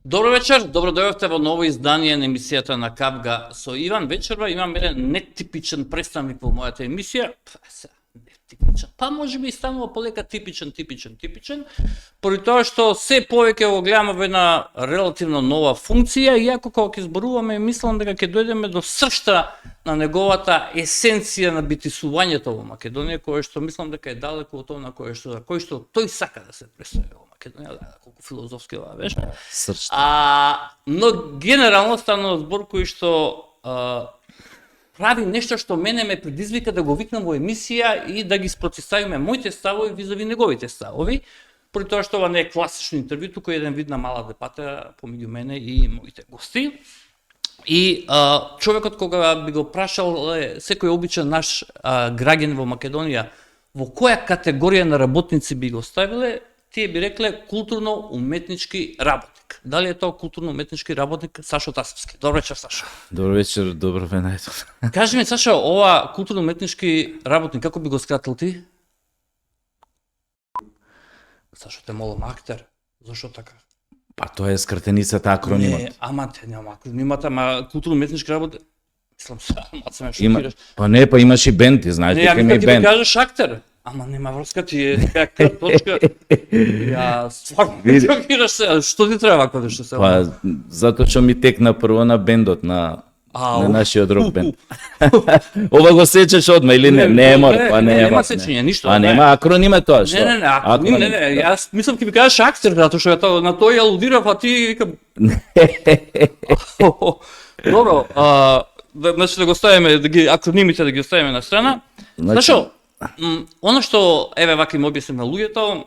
Добро вечер, добро дојдовте во ново издание на емисијата на Кавга со Иван. Вечерва имам еден нетипичен представник во мојата емисија. Нетипичен. Па може би станува полека типичен, поради тоа што се повеќе го гледаме во една релативно нова функција, иако кога ќе зборуваме, мислам дека ќе дојдеме до сршта на неговата есенција на битисувањето во Македонија, кое што мислам дека е далеко од она кое што тој сака да се представи во Македонија, колку филозофски ова беше. Но генерално станува збор кој што прави нешто што мене ме предизвика да го викнам во емисија и да ги спротивставиме моите ставови визави неговите ставови, поради тоа што ова не е класично интервју, туку е еден вид на мала дебата помеѓу мене и моите гости. И човекот кога би го прашал секој обичен наш граѓан во Македонија во која категорија на работници би го ставиле, тие би рекле културно-уметнички работник. Дали е тоа културно-уметнички работник Сашо Тасовски? Добро вечер, Сашо. Добро вечер, добро ве најдов. Кажи ми, Сашо, ова културно-уметнички работник, како би го скратил ти? Сашо, те молам, актер. Зошто така? Па тоа е скратеницата, акронимот. Не, ама те нема акронимата, ама културно-уметнички работник... Мислам, маца ме шокираш. Па не, па имаш и бенд, ти знаеш дека има и бенд. Не, ја ти кажеш актер. Ама нема врска, ти е така точка. Ја стварно ме шокираш се. Што ти треба вакво нешто се? Па затоа што ми текна прво на бендот на нашиот рок бенд. Ова го сечеш одма или не? Нема, па нема. Нема сечење, ништо. Па нема акронима тоа што? Не, акроним, не, јас мислам ќе ми кажеш актер, затоа што на тој ја алудирав, а ти викам. Добро, значи да го ставиме, акронимите да ги оставиме на страна. Зашо? Оно што, еве вака им објаснив на луѓето,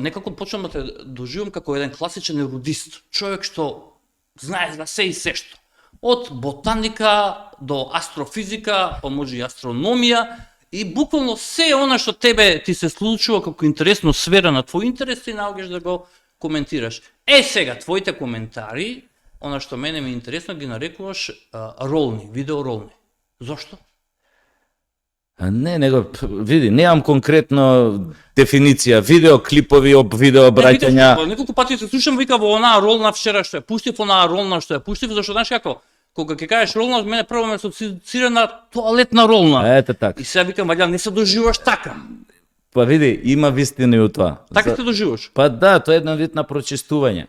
некако почнам да те доживам како еден класичен ерудист, човек што знае за се и се што. Од ботаника до астрофизика, па може и астрономија, и буквално се она што тебе ти се случува како интересно сфера на твој интерес, ти наоѓаш да го коментираш. Сега, твоите коментари, она што мене ми е интересно, ги нарекуваш ролни, видеоролни. Зошто? Не, види, немам конкретно дефиниција, видеоклипови, видеообраќања. Неколку пати се слушам, вика во онаа ролна вчера што ја пуштив, онаа ролна што ја пуштив, зашто знаеш како, кога ќе кажеш ролна, мене прво ме асоцира на тоалетна ролна. Ете така. И сега викам, ваѓа не се доживуваш така. Па види, има вистина и од тоа. Така се доживуваш? Па да, тоа е еден вид на прочистување.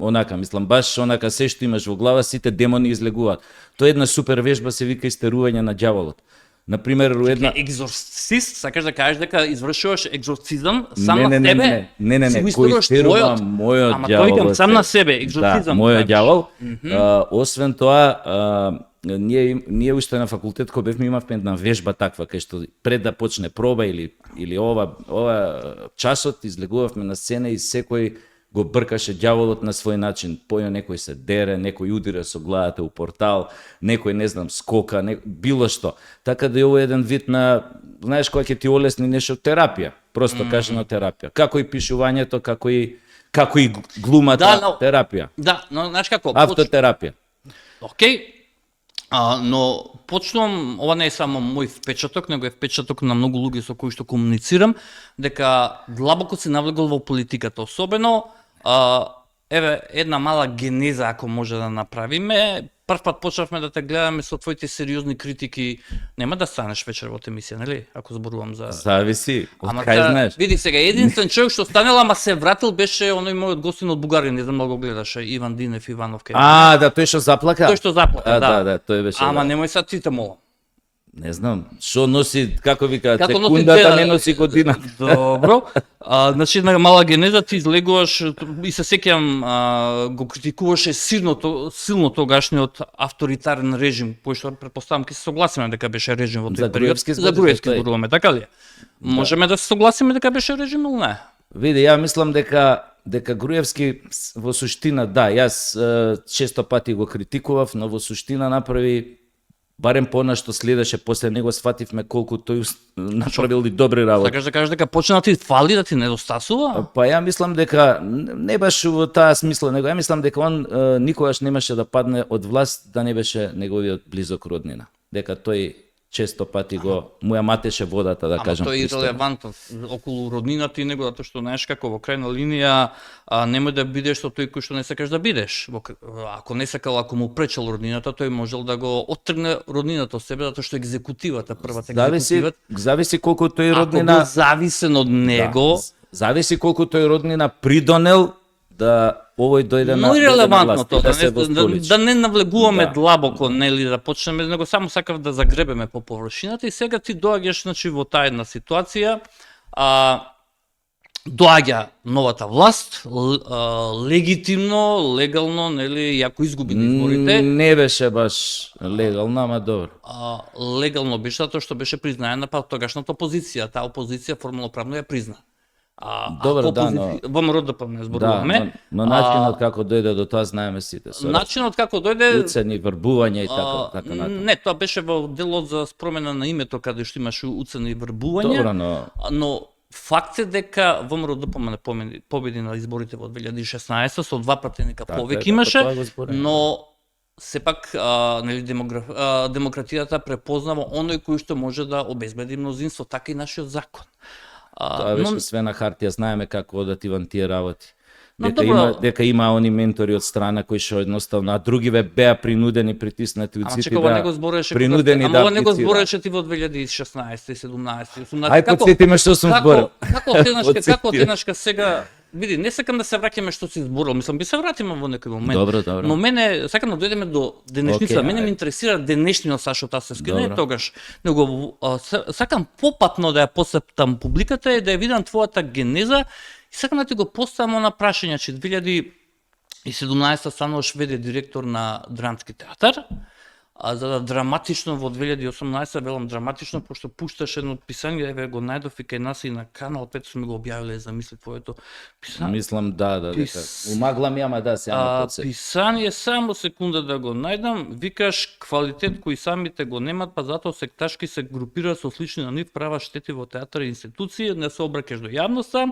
Онака, мислам, баш онака се што имаш во глава, сите демони излегуваат. Тоа е една супер вежба, се вика истерување на ѓаволот. Например, една екзорцист, сакаш да кажеш дека извршуваш екзорцизам сам на себе? Не, кој истерува мојот ѓавол. Ама тој викам сам на себе, екзорцизам. Да, мојот ѓавол. Освен тоа, ние уште на факултет кога бевме имавме една вежба таква, кај што пред да почне проба или ова часот излегувавме на сцена и секој го бркаше ѓаволот на свој начин. Појо некој се дере, некој удира со главата у портал, некој не знам скока, било што. Така да е ово еден вид на, знаеш, кој ќе ти олесни нешто терапија, просто кажано терапија. Како и пишувањето, како и глумата, терапија. Да, но знаеш како? Автотерапија. Океј. Но почнувам, ова не е само мој впечаток, него е впечаток на многу луѓе со кои што комуницирам, дека длабоко се навлегол во политиката, особено еве една мала генеза ако може да направиме. Прв пат почнавме да те гледаме со твоите сериозни критики. Нема да станеш вечер во емисија, нели? Ако зборувам за Зависи, од кај знаеш. Види сега, единствен човек што станел, ама се вратил беше оној мојот гостин од Бугарија, не знам дали го гледаше, Иван Динев Иванов. Да, тој што заплака. Тој што заплака, да. Да, тој беше. Ама немој сад ти те молам. Не знам, што носи, како вика, секундата не носи година. Добро. Значи, една мала генеза, ти излегуваш и се сеќавам, го критикуваше силно тогашниот авторитарен режим, кој што претпоставам ќе се согласиме дека беше режим во тој период. За Груевски зборуваме, така ли? Можеме да се согласиме дека беше режим или не? Види, ја мислам дека Груевски во суштина, да, јас често пати го критикував, но во суштина направи барем она што следеше после него, сфативме колку тој направил и добри работи. Сакаш да кажеш дека почна да ти фали, да ти недостасува? Па ја мислам дека не баш во таа смисла, него ја мислам дека он никогаш немаше да падне од власт да не беше неговиот близок роднина. Дека тој често пати му ја матеше водата, да кажам. Ама тоа е ирелевантно околу роднината и него, затоа што знаеш како во крајна линија немој да бидеш со тој кој што не сакаш да бидеш. Ако не сакал, ако му пречел роднината, тој можел да го оттргне роднината од себе, затоа што екзекутивата, првата екзекутивата. Зависи колку тој роднина. Ако бил зависен од него, зависи колку тој роднина придонел да овој дојде на. Но ирелевантно тоа, да не навлегуваме длабоко, нели, да почнеме, него само сакав да загребеме по површината и сега ти доаѓаш, значи, во таа една ситуација, доаѓа новата власт, легитимно, легално, нели, ако изгуби на изборите. Не беше баш легално, ама добро. Легално беше затоа што беше признаена па тогашната опозиција, таа опозиција формално правно ја призна. Добро, да, но ВМРО не зборуваме. Да, но начинот како дојде до тоа знаеме сите. Начинот како дојде уцени, врбување и така натаму. Не, тоа беше во делот за спромена на името каде што имаше уцени и врбување. Добро, но факт е дека ВМРО победи на изборите во 2016 со 2 пратеника повеќе имаше, но сепак нели демократијата препознава оној кој што може да обезбеди мнозинство, така и нашиот закон. Тоа беше све на хартија, знаеме како одат Иван тие работи. Дека има они ментори од страна кои што едноставно, а другиве беа принудени, притиснати од сите да принудени да. Ама него збореше ти во 2016, 17, 18. Ај потсетиме што сум зборил. Како тенашка сега. Види, не сакам да се враќаме што си зборил, мислам би се вратиме во некој момент. Добро. Но мене сакам да дојдеме до денешница. Мене ме интересира денешниот Сашо Тасевски, не тогаш. Него сакам попатно да ја посептам публиката и да ја видам твојата генеза и сакам да ти го поставам на прашање, че 2017 стануваш ВД директор на Драмски театар. За да драматично во 2018, велам драматично, пошто пушташ едно писање, еве го најдов и кај нас и на канал 5 сме го објавиле за мисли твоето писање. Мислам дека умаглам јама да се ама подсет. Писање само секунда да го најдам, викаш квалитет кој самите го немат, па затоа секташки се групираат со слични на нив права штети во театар и институции, не се обраќаш до јавноста.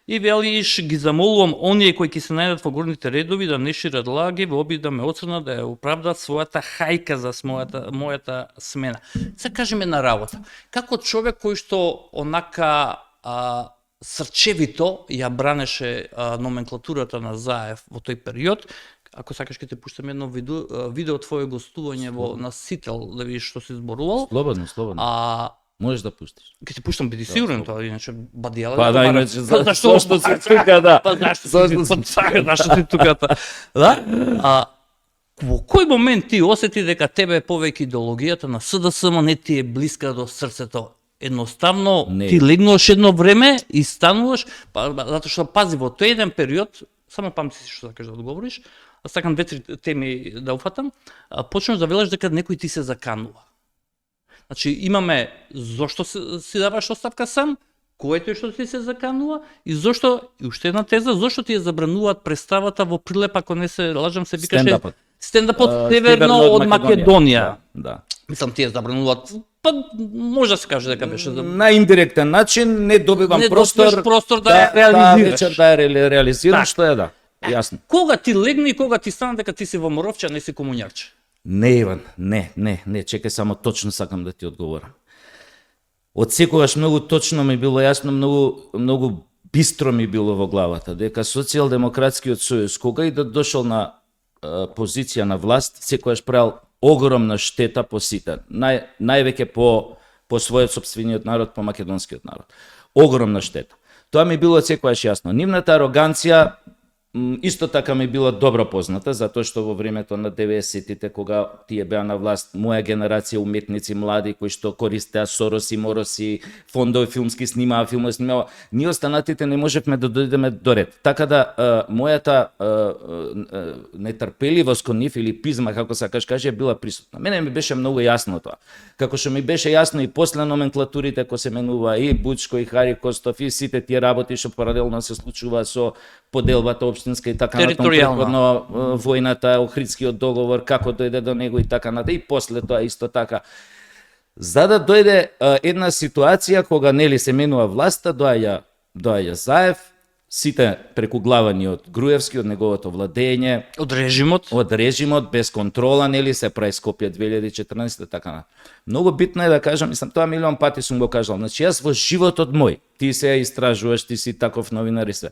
И велиш, ги замолувам оние кои ќе се најдат во горните редови да не шират лаги во обид да ме оцрнат да ја оправдаат својата хајка за мојата смена. Се кажеме на работа. Како човек кој што онака срчевито ја бранеше номенклатурата на Заев во тој период, ако сакаш ќе те пуштам едно видео твое гостување на Сител да видиш што си зборувал. Слободно. Можеш да пуштиш. Ќе ти пуштам, биди сигурен тоа, иначе бадијала. Па да, иначе зашто си тука, да. Па зашто си тука, да? Во кој момент ти осети дека тебе е повеќе идеологијата на СДСМ, не ти е блиска до срцето? Едноставно ти легнуваш едно време и стануваш, затоа што пази во тој еден период, само памти си што сакаш да одговориш, сакам 2-3 теми да уфатам, почнеш да велиш дека некој ти се заканува. Значи, имаме зошто си даваш оставка сам, кој тој што ти се заканува и зошто, и уште една теза, зошто ти ја забрануваат представата во Прилеп, ако не се лажам, се викаше стендапот северно од Македонија. Да. Мислам, ти ја забрануваат, па може да се каже дека беше на индиректен начин, не добивам простор да ја реализираш. Вечер да ја реализирам, што е да. Јасно. Кога ти легне и кога ти стана дека ти си во Моровче, а не си комуњарче? Не, Иван, не, чекај, само точно сакам да ти одговорам. Од секогаш многу точно ми било јасно, многу бистро ми било во главата, дека Социјалдемократскиот сојуз, кога и да дошол на позиција на власт, секогаш правил огромна штета по сите, највеќе по својот сопствениот народ, по македонскиот народ. Огромна штета. Тоа ми било секогаш јасно. Нивната ароганција исто така ми била добро позната, затоа што во времето на 90-тите, кога тие беа на власт, моја генерација уметници млади кои што користеа Сороси, Мороси, фондови филмски снимаа, ние останатите не можевме да дојдеме до ред. Така да мојата нетрпеливост кон нив или пизма, како сакаш каже, била присутна. Мене ми беше многу јасно тоа. Како што ми беше јасно и после номенклатурите кои се менува и Бучко и Хари Костов и сите тие работи што паралелно се случува со поделбата општинска и така натаму, предходно војната, Охридскиот договор, како дојде до него и така натаму, и после тоа исто така. За да дојде една ситуација кога нели се менува власта, доаѓа Заев сите прекуглавани од Груевски, од неговото владење, Од режимот. без контрола, нели се прави Скопје 2014 така на. Многу битно е да кажам, мислам тоа милион пати сум го кажал. Значи јас во животот мој, ти се истражуваш, ти си таков новинар и се.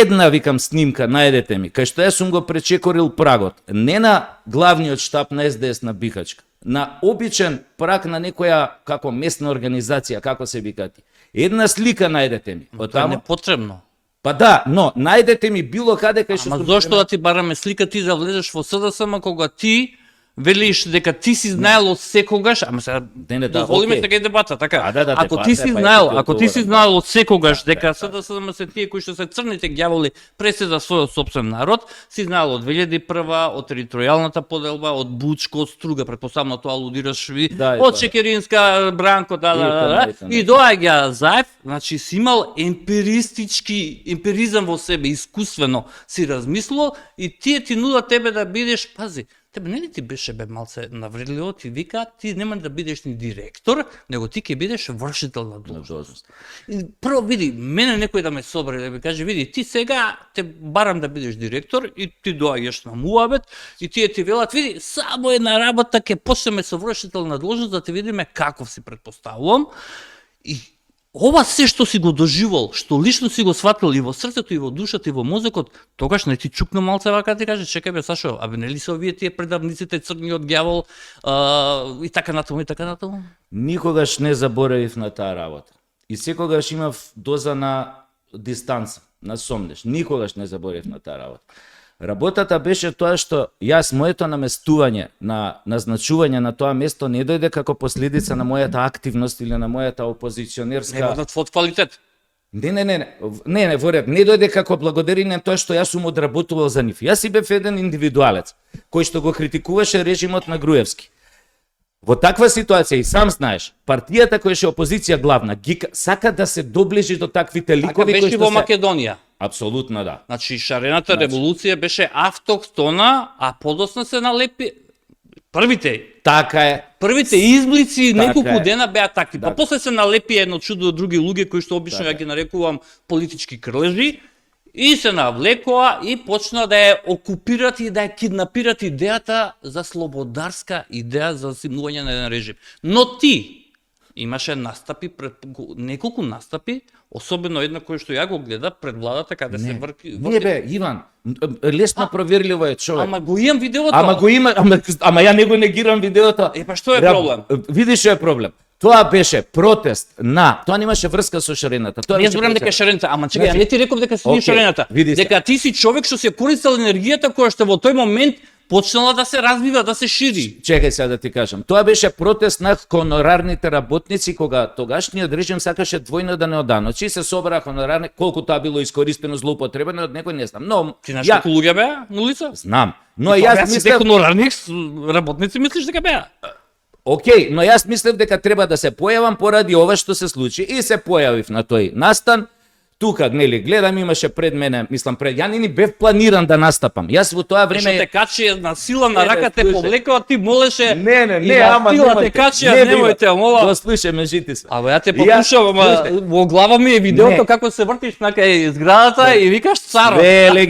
Една, викам, снимка, најдете ми, кај што јас сум го пречекорил прагот, не на главниот штаб на СДС на Бихачка, на обичен праг на некоја како местна организација, како се вика ти. Една слика најдете ми. Тоа е непотребно. Па да, но најдете ми било каде кај што Ама зошто да ти бараме слика ти да влезеш во СДСМ кога ти велиш дека ти си знаел од секогаш, ама сега дозволиме сега и дебата, така. Ако ти си знаел од секогаш дека СДСМ се тие кои што се црните ѓаволи преседа својот сопствен народ, си знаел од 2001, од територијалната поделба, од Бучко, од Струга, претпоставно тоа алудираш ви, од Чекеринска, Бранко, и доаѓа Заев, значи си имал емпиризам во себе, искусствено си размислил и тие ти нуда тебе да бидеш, пази, тебе не ли ти беше малце навредливо, ти вика, ти нема да бидеш ни директор, него ти ќе бидеш вршител на должност. Прво види, мене некој да ме собере, да ми каже, види, ти сега те барам да бидеш директор и ти доаѓаш на муабет и тие ти велат, види, само една работа ќе почнеме со вршител на должност да те видиме каков си предпоставувам. И ова се што си го доживал, што лично си го сватил и во срцето, и во душата, и во мозокот, тогаш не ти чукна малце вака ти каже, чекај бе Сашо, абе нели се овие тие предавниците црниот ѓавол и така натаму и така натаму? Никогаш не заборавив на таа работа. И секогаш имав доза на дистанца, на сомнеш. Никогаш не заборавив на таа работа. Работата беше тоа што јас моето наместување на назначување на тоа место не дојде како последица на мојата активност или на мојата опозиционерска. Не од квалитет. Не, во ред, не дојде како благодарение тоа што јас сум одработувал за нив. Јас си бев еден индивидуалец кој што го критикуваше режимот на Груевски. Во таква ситуација и сам знаеш, партијата која ше опозиција главна, сака да се доближи до таквите ликови кои што во Македонија. Апсолутно да. Значи шарената револуција беше автохтона, а подосна се налепи првите. Така е. Првите изблици неколку дена беа такви. Па после се налепи едно чудо од други луѓе кои што обично ја ги нарекувам политички крлежи и се навлекоа и почна да ја окупират и да ја киднапират идејата за слободарска идеја за зимнување на еден режим. Но ти имаше настапи, неколку настапи, особено една која што ја го гледа пред владата каде се врки. Не бе, Иван, лесно проверливо е човек. Ама го имам видеото. Ама ја не го негирам видеото. Па што е проблем? Видиш што е проблем. Тоа беше протест тоа немаше врска со шарената. Не зборам дека шарената, ама чекај, не ти реков дека си шарената. Дека ти си човек што се користел енергијата која што во тој момент почнала да се развива, да се шири. Чекај сега да ти кажам. Тоа беше протест на хонорарните работници кога тогашниот режим сакаше двојно да не оданочи, се собра хонорарни, колку тоа било искористено, злоупотребено од некој не знам. Но ти знаеш колку луѓе беа на улица? Знам. Но јас мислев хонорарни работници мислиш дека беа? Океј, но јас мислев дека треба да се појавам поради ова што се случи и се појавив на тој настан. Тука, нели, гледам, имаше пред мене, мислам ја не ни бев планиран да настапам. Јас во тоа време што те качи на сила на рака те повлекува, ти молеше. Не, ама сила те качи, немојте, мола. Го слушај ме жити се. Абе ја те послушав, ама во глава ми е видеото како се вртиш на кај зградата и викаш царо.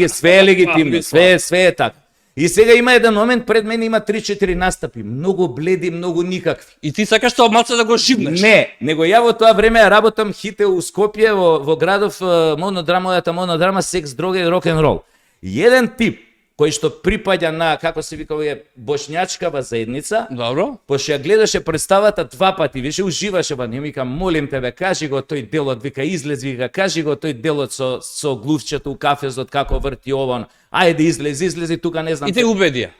Све легитимно, све е така. И сега има еден момент, пред мене има 3-4 настапи, многу бледи, многу никакви. И ти сакаш тоа малце да го шибнеш? Не, него ја во тоа време работам хите у Скопје, во градов монодрама секс, дрога и рок-н-рол. Еден тип кој што припаѓа на, како се вика, бошњачкава заедница. Добро. Пошто ја гледаше представата 2 пати, више уживаше во неја, вика, молим тебе, кажи го тој делот, вика, излез, вика, кажи го тој делот со глувчето у кафезот, како врти ово. Ајде излези, тука не знам. И те убедија.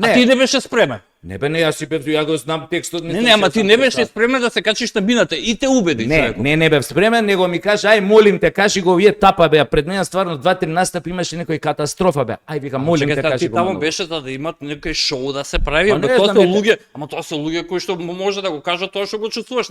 А ти не беше спремен. Не бе, јас си бев, ја го знам текстот. Не, ама ти не беше спремен да се качиш на бината и те убеди. Не бев спремен, него ми каже, ај молим те, кажи го овие тапа беа пред мене, стварно 2-3 настапи имаше некој катастрофа беа. Ај вика, молим те, кажи го. Таму беше за да имат некој шоу да се прави, тоа се луѓе кои што може да го кажат тоа што го чувствуваш,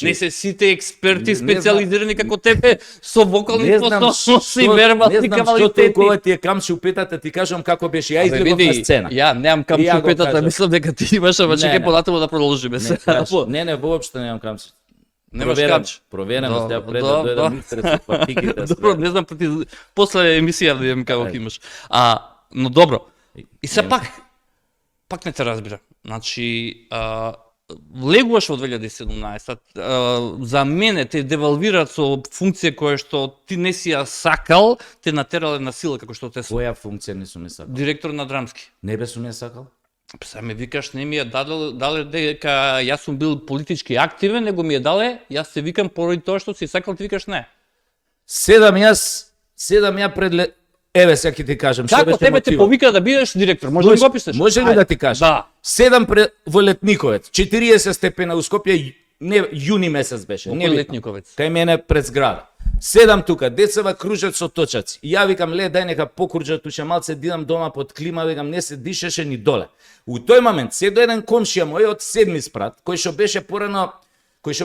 не се сите експерти специализирани како тебе со вокални способности и вербални капацитети. Не знам што толкова ти е камчи у петата, ти кажам како беше, ја излегов на сцена. Ја немам камчи у петата, мислам дека ти имаш, ама чекај понатаму да продолжиме се. Не, воопшто немам камчи. Немаш Проверено, кач. проверено, Добро, сега пред да добро. дојдам мистер со партиките. Добро, не знам после емисија да видам како ќе имаш. Но добро. И се пак не те разбира. Значи, влегуваш во 2017, за мене те девалвираат со функција која што ти не си ја сакал, те натерале на сила како што те Која функција не сум ја сакал? директор на драмски. Не бе сум ја сакал? Сега ме викаш, не ми ја дале дека јас сум бил политички активен, него ми ја дале, јас се викам поради тоа што си сакал, ти викаш не. Седам ја пред Еве сега ќе ти кажам што Како беше тебе те мотивот. повика да бидеш директор? Може да ми го опишеш? Може ли да ти кажам? Да. Седам во Летниковец, 40 степена у Скопје, не јуни месец беше. Во Не кој битно. Летниковец? Кај мене пред зграда. Седам тука, децава кружат со точаци. И ја викам, ле, дај нека покружат туше малце, дидам дома под клима, викам, не се дишеше ни доле. У тој момент седо еден комшија мој од 7 спрат, кој што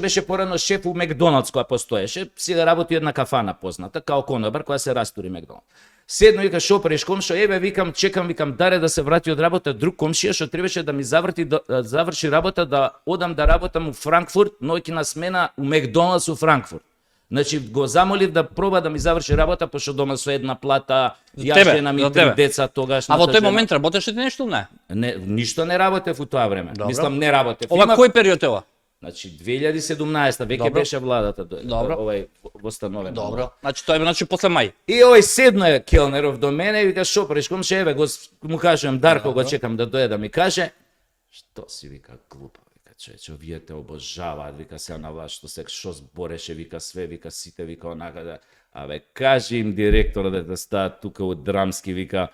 беше порано шеф у Макдоналдс која постоеше, сега работи една кафана позната, као конобар, која се растури Макдоналдс. Седно вика шо преш комшо, еве викам, чекам, викам даре да се врати од работа друг комшија што требаше да ми заврши работа да одам да работам у Франкфурт, ноќна смена у Макдоналдс у Франкфурт. Значи го замолив да проба да ми заврши работа пошто дома со една плата, ја жена ми 3 деца тогаш. А во тој момент работеше ти нешто не? Не, ништо не работев у тоа време. Добро. Мислам не работев. Ова кој период е ова? Значи 2017 веќе Добро. беше владата Добро. овај восстановен. Добро. Значи тоа е после мај. И овој седно е келнеров до мене и вика шо преш комшија, еве го му кажувам Дарко, го чекам да дојде да ми каже што си вика глупа. Човече, овие те обожаваат, вика сега на вас што се шо збореше, вика све, вика сите, вика онака да. Абе, кажи им директорот да стаат тука од драмски, вика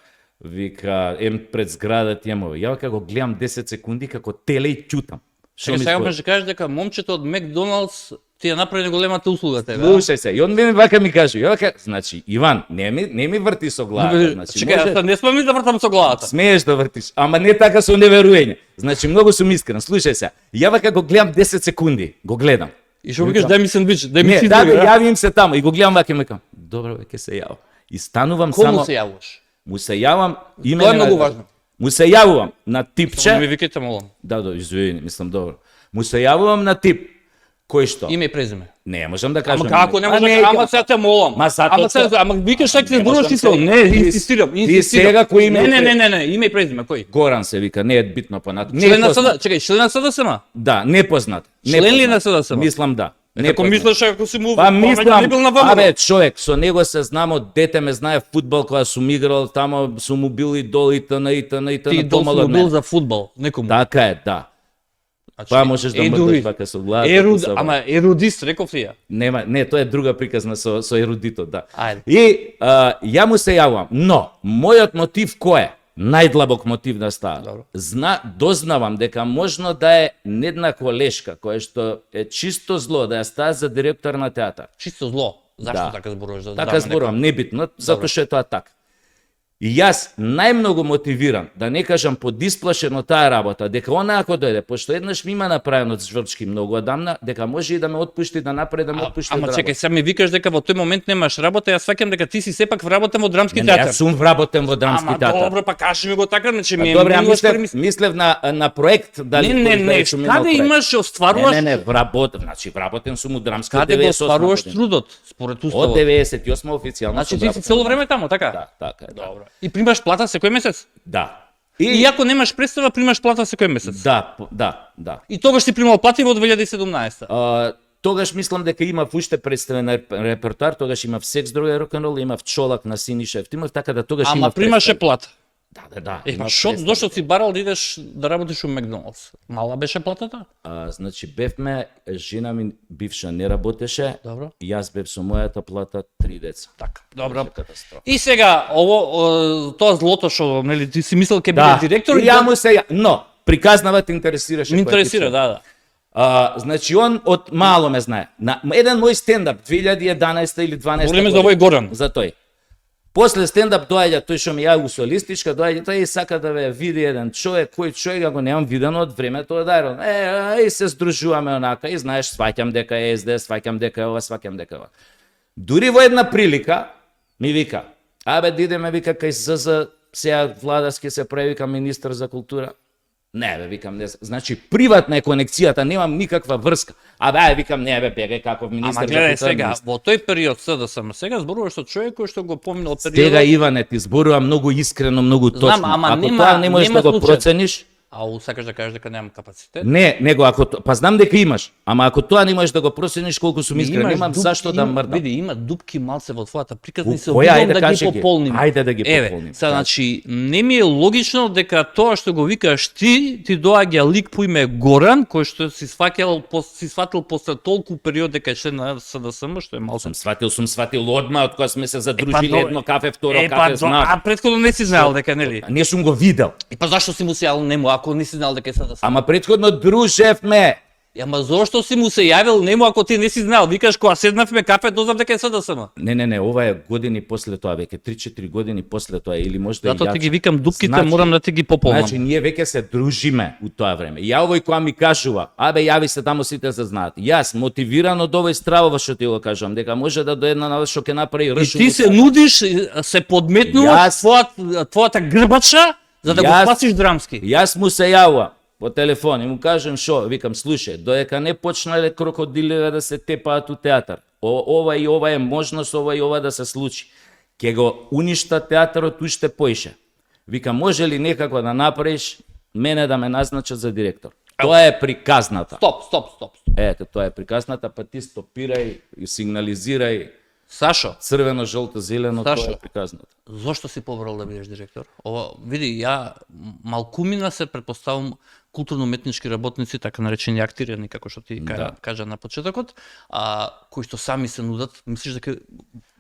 пред зградата јамо. Ја вика го гледам 10 секунди како теле и ќутам. Што сега можеш да кажеш дека момчето од Макдоналдс ти ја направи големата услуга тебе. Слушај се, и он ми вака ми кажу, ја вака, значи Иван, не ми врти со главата, значи Чекај, може... не смееш да вртам со главата. Смееш да вртиш, ама не така со неверување. Значи многу сум искрен.Слушај се, ја вака го гледам 10 секунди, го гледам. И што викаш, дај ми сендвич, дај ми Не, чизбургер. да, јавим се таму и го гледам вака и ми викам, добро веќе се јавам. И станувам само. Кому се јавуваш? Му се јавам, Тоа е многу важно. Му се јавувам на Не типче. ми викајте, молам. Да, извини, мислам добро. Му се јавувам на тип кој што? Име и презиме. Не, можам да кажам. Ама како не може да ама сега те молам. Ма затоа Ама сега, ама викаш дека се Не зборуваш можам ти со. сега. Не, инсистирам. сега кој име? Не, име и презиме, кој? Горан се вика, не е битно понатаму. Член на СД, чекај, член на СДСМ? Да, непознат. Член ли на СДСМ? Мислам да. Како мислиш ако си му Па не мислам, бил на ВМРО? абе човек, со него се знам од дете, ме знае фудбал кога сум играл, тамо сум му бил идол и т.н. Ти идол си бил за фудбал, некому. Така е, да. Значи, Па можеш да мрдаш вака со главата. Ама ерудист, реков ли ја? Нема, не, тоа е друга приказна со ерудитот, да. Ајде. И ја му се јавувам, но мојот мотив кој е? Најдлабок мотив да става. Добро. Дознавам дека можно да е една колешка која што е чисто зло да ја става за директор на театар. Чисто зло. Зашто Да. така зборуваш? Да Така зборувам, небитно, затоа што е тоа така. И јас најмногу мотивиран, да не кажам подисплашено таа работа, дека она ако дојде, пошто еднаш ми има направено од Жврчки многу одамна, дека може и да ме отпушти да направи да ме отпушти од Ама работа. чекај, сега ми викаш дека во тој момент немаш работа, јас сваќам дека ти си сепак вработен во драмски Не, театар. јас сум вработен во драмски Ама театар. добро, па кажи ми го така, значи ми е Добре, многу мислев на проект, дали Не, каде имаш остваруваш? Не, вработен сум у драмски од Каде го 98 остваруваш година. трудот според Од уставот? 98 официјално. Значи сум ти си вработен. цело време таму, така? Да, така е. Да. Добро. И примаш плата секој месец? Да. И ако немаш представа, примаш плата секој месец? Да. И тогаш ти примал плати во 2017? Тогаш мислам дека имав уште представен репертоар, тогаш имав секс, друга рок-н-рол, имав Чолак на Синиша Евтимов, така да тогаш Ама имав примаше представен. плата. Да. Ема имав шо, представен. зошто си барал да идеш да работиш у Макдоналдс? Мала беше платата? Значи бевме, жена ми бивша не работеше, Добро. јас бев со мојата плата 3 деца. Така, добро. Беше катастрофа. И сега, тоа злото што, нели, ти си мислел ке Да, биде директор, и ја му се, но приказнават интересираше. Ме кој интересира, типче. да. Значи он од мало ме знае. На еден мој стендап 2011 или 12 Говориме за овој Горан. За тој. После стендап доаѓа тој што ми ја солистичка, доаѓа тој и сака да ве види еден човек, кој човек го немам видено од времето од Ајрон. И се здружуваме онака и знаеш, сваќам дека е СД, сваќам дека е ова, сваќам дека е ова. Дури во една прилика ми вика: "Абе, дидеме вика кај ЗЗ, сега Владас ќе се прави вика министар за култура." Не, бе, викам, не, значи приватна е конекцијата, немам никаква врска. Ај, викам, не, бе, беге, каков министер. Ама гледај за сега, министер. во тој период СДСМ, сега зборуваш со човек кој што го поминал Сега, периодот. Иване, ти зборувам многу искрено, многу точно. Знам, ама Ако нема- тоа не можеш нема да го случај. процениш, Ау, сакаш да кажеш дека немам капацитет? не, него ако па знам дека имаш, ама ако тоа не можеш да го процениш колку сум искрен, немам зашто да мрдам. Види, има дупки малце во твојата приказна и се Која? обидувам Ајде, да кажи ги ги. пополним. Ајде да ги Еве, пополним. сега, значи, не ми е логично дека тоа што го викаш ти доаѓа лик по име Горан, кој што си сватил после толку период дека е член на СДСМ, што е малце. Сум сватил одма од кога сме се задружили добро. едно кафе, второ Па, кафе, знам. а претходно не си знаел дека, нели? Не сум го видел. И па зашто си му се јавил нему, ако не си знаел дека е СДСМ? Ама претходно дружевме. Ама зошто си му се јавил нему ако ти не си знаел? Викаш кога седнавме кафе, дознав дека е СДСМ. Не, ова е години после тоа, веќе 3-4 години после тоа или можда и Затоа ти јаче. ги викам дупките, Значи- морам да ти ги пополнам. Значи, ние веќе се дружиме у тоа време. Ја овој која ми кажува, абе, јави се тамо сите се знаат. Јас, мотивиран од овој стравова што ти го кажам, дека може да доедна на што ќе направи И ршум. ти се нудиш, се подметнуваш твојата грбача за да го Јас- спасиш драмски. Јас му се јавувам по телефон и му кажем шо, викам, слушај, додека не почнале крокодилите да се тепаат у театар, ова и ова е можност, ова и ова да се случи. Ќе го уништа театарот уште поише. Викам, може ли некако да направиш мене да ме назначат за директор? Тоа е приказната. Стоп. Ете, тоа е приказната, па ти стопирај и сигнализирај Сашо, црвено, жолто, зелено, Сашо. тоа е приказната. зошто си побрал да бидеш директор? Ова, види, ја малкумина се претпоставам културно-уметнички работници, така наречени актирани, како што ти кажа на почетокот, кои што сами се нудат, мислиш дека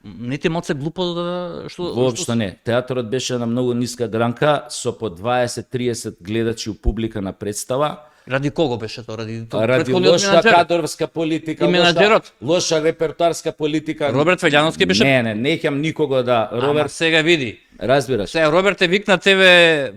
не ти е малце глупо да Воопшто не. Театарот беше на многу ниска гранка, со по 20-30 гледачи у публика на представа. Ради кого беше тоа? Ради Ради претходниот лоша менаџер? кадровска политика, И менаџерот? лоша репертуарска политика. Роберт Велјановски беше. Не, неќам никого да Ама Роберт, сега види. разбираш. Сега Роберт е викна тебе.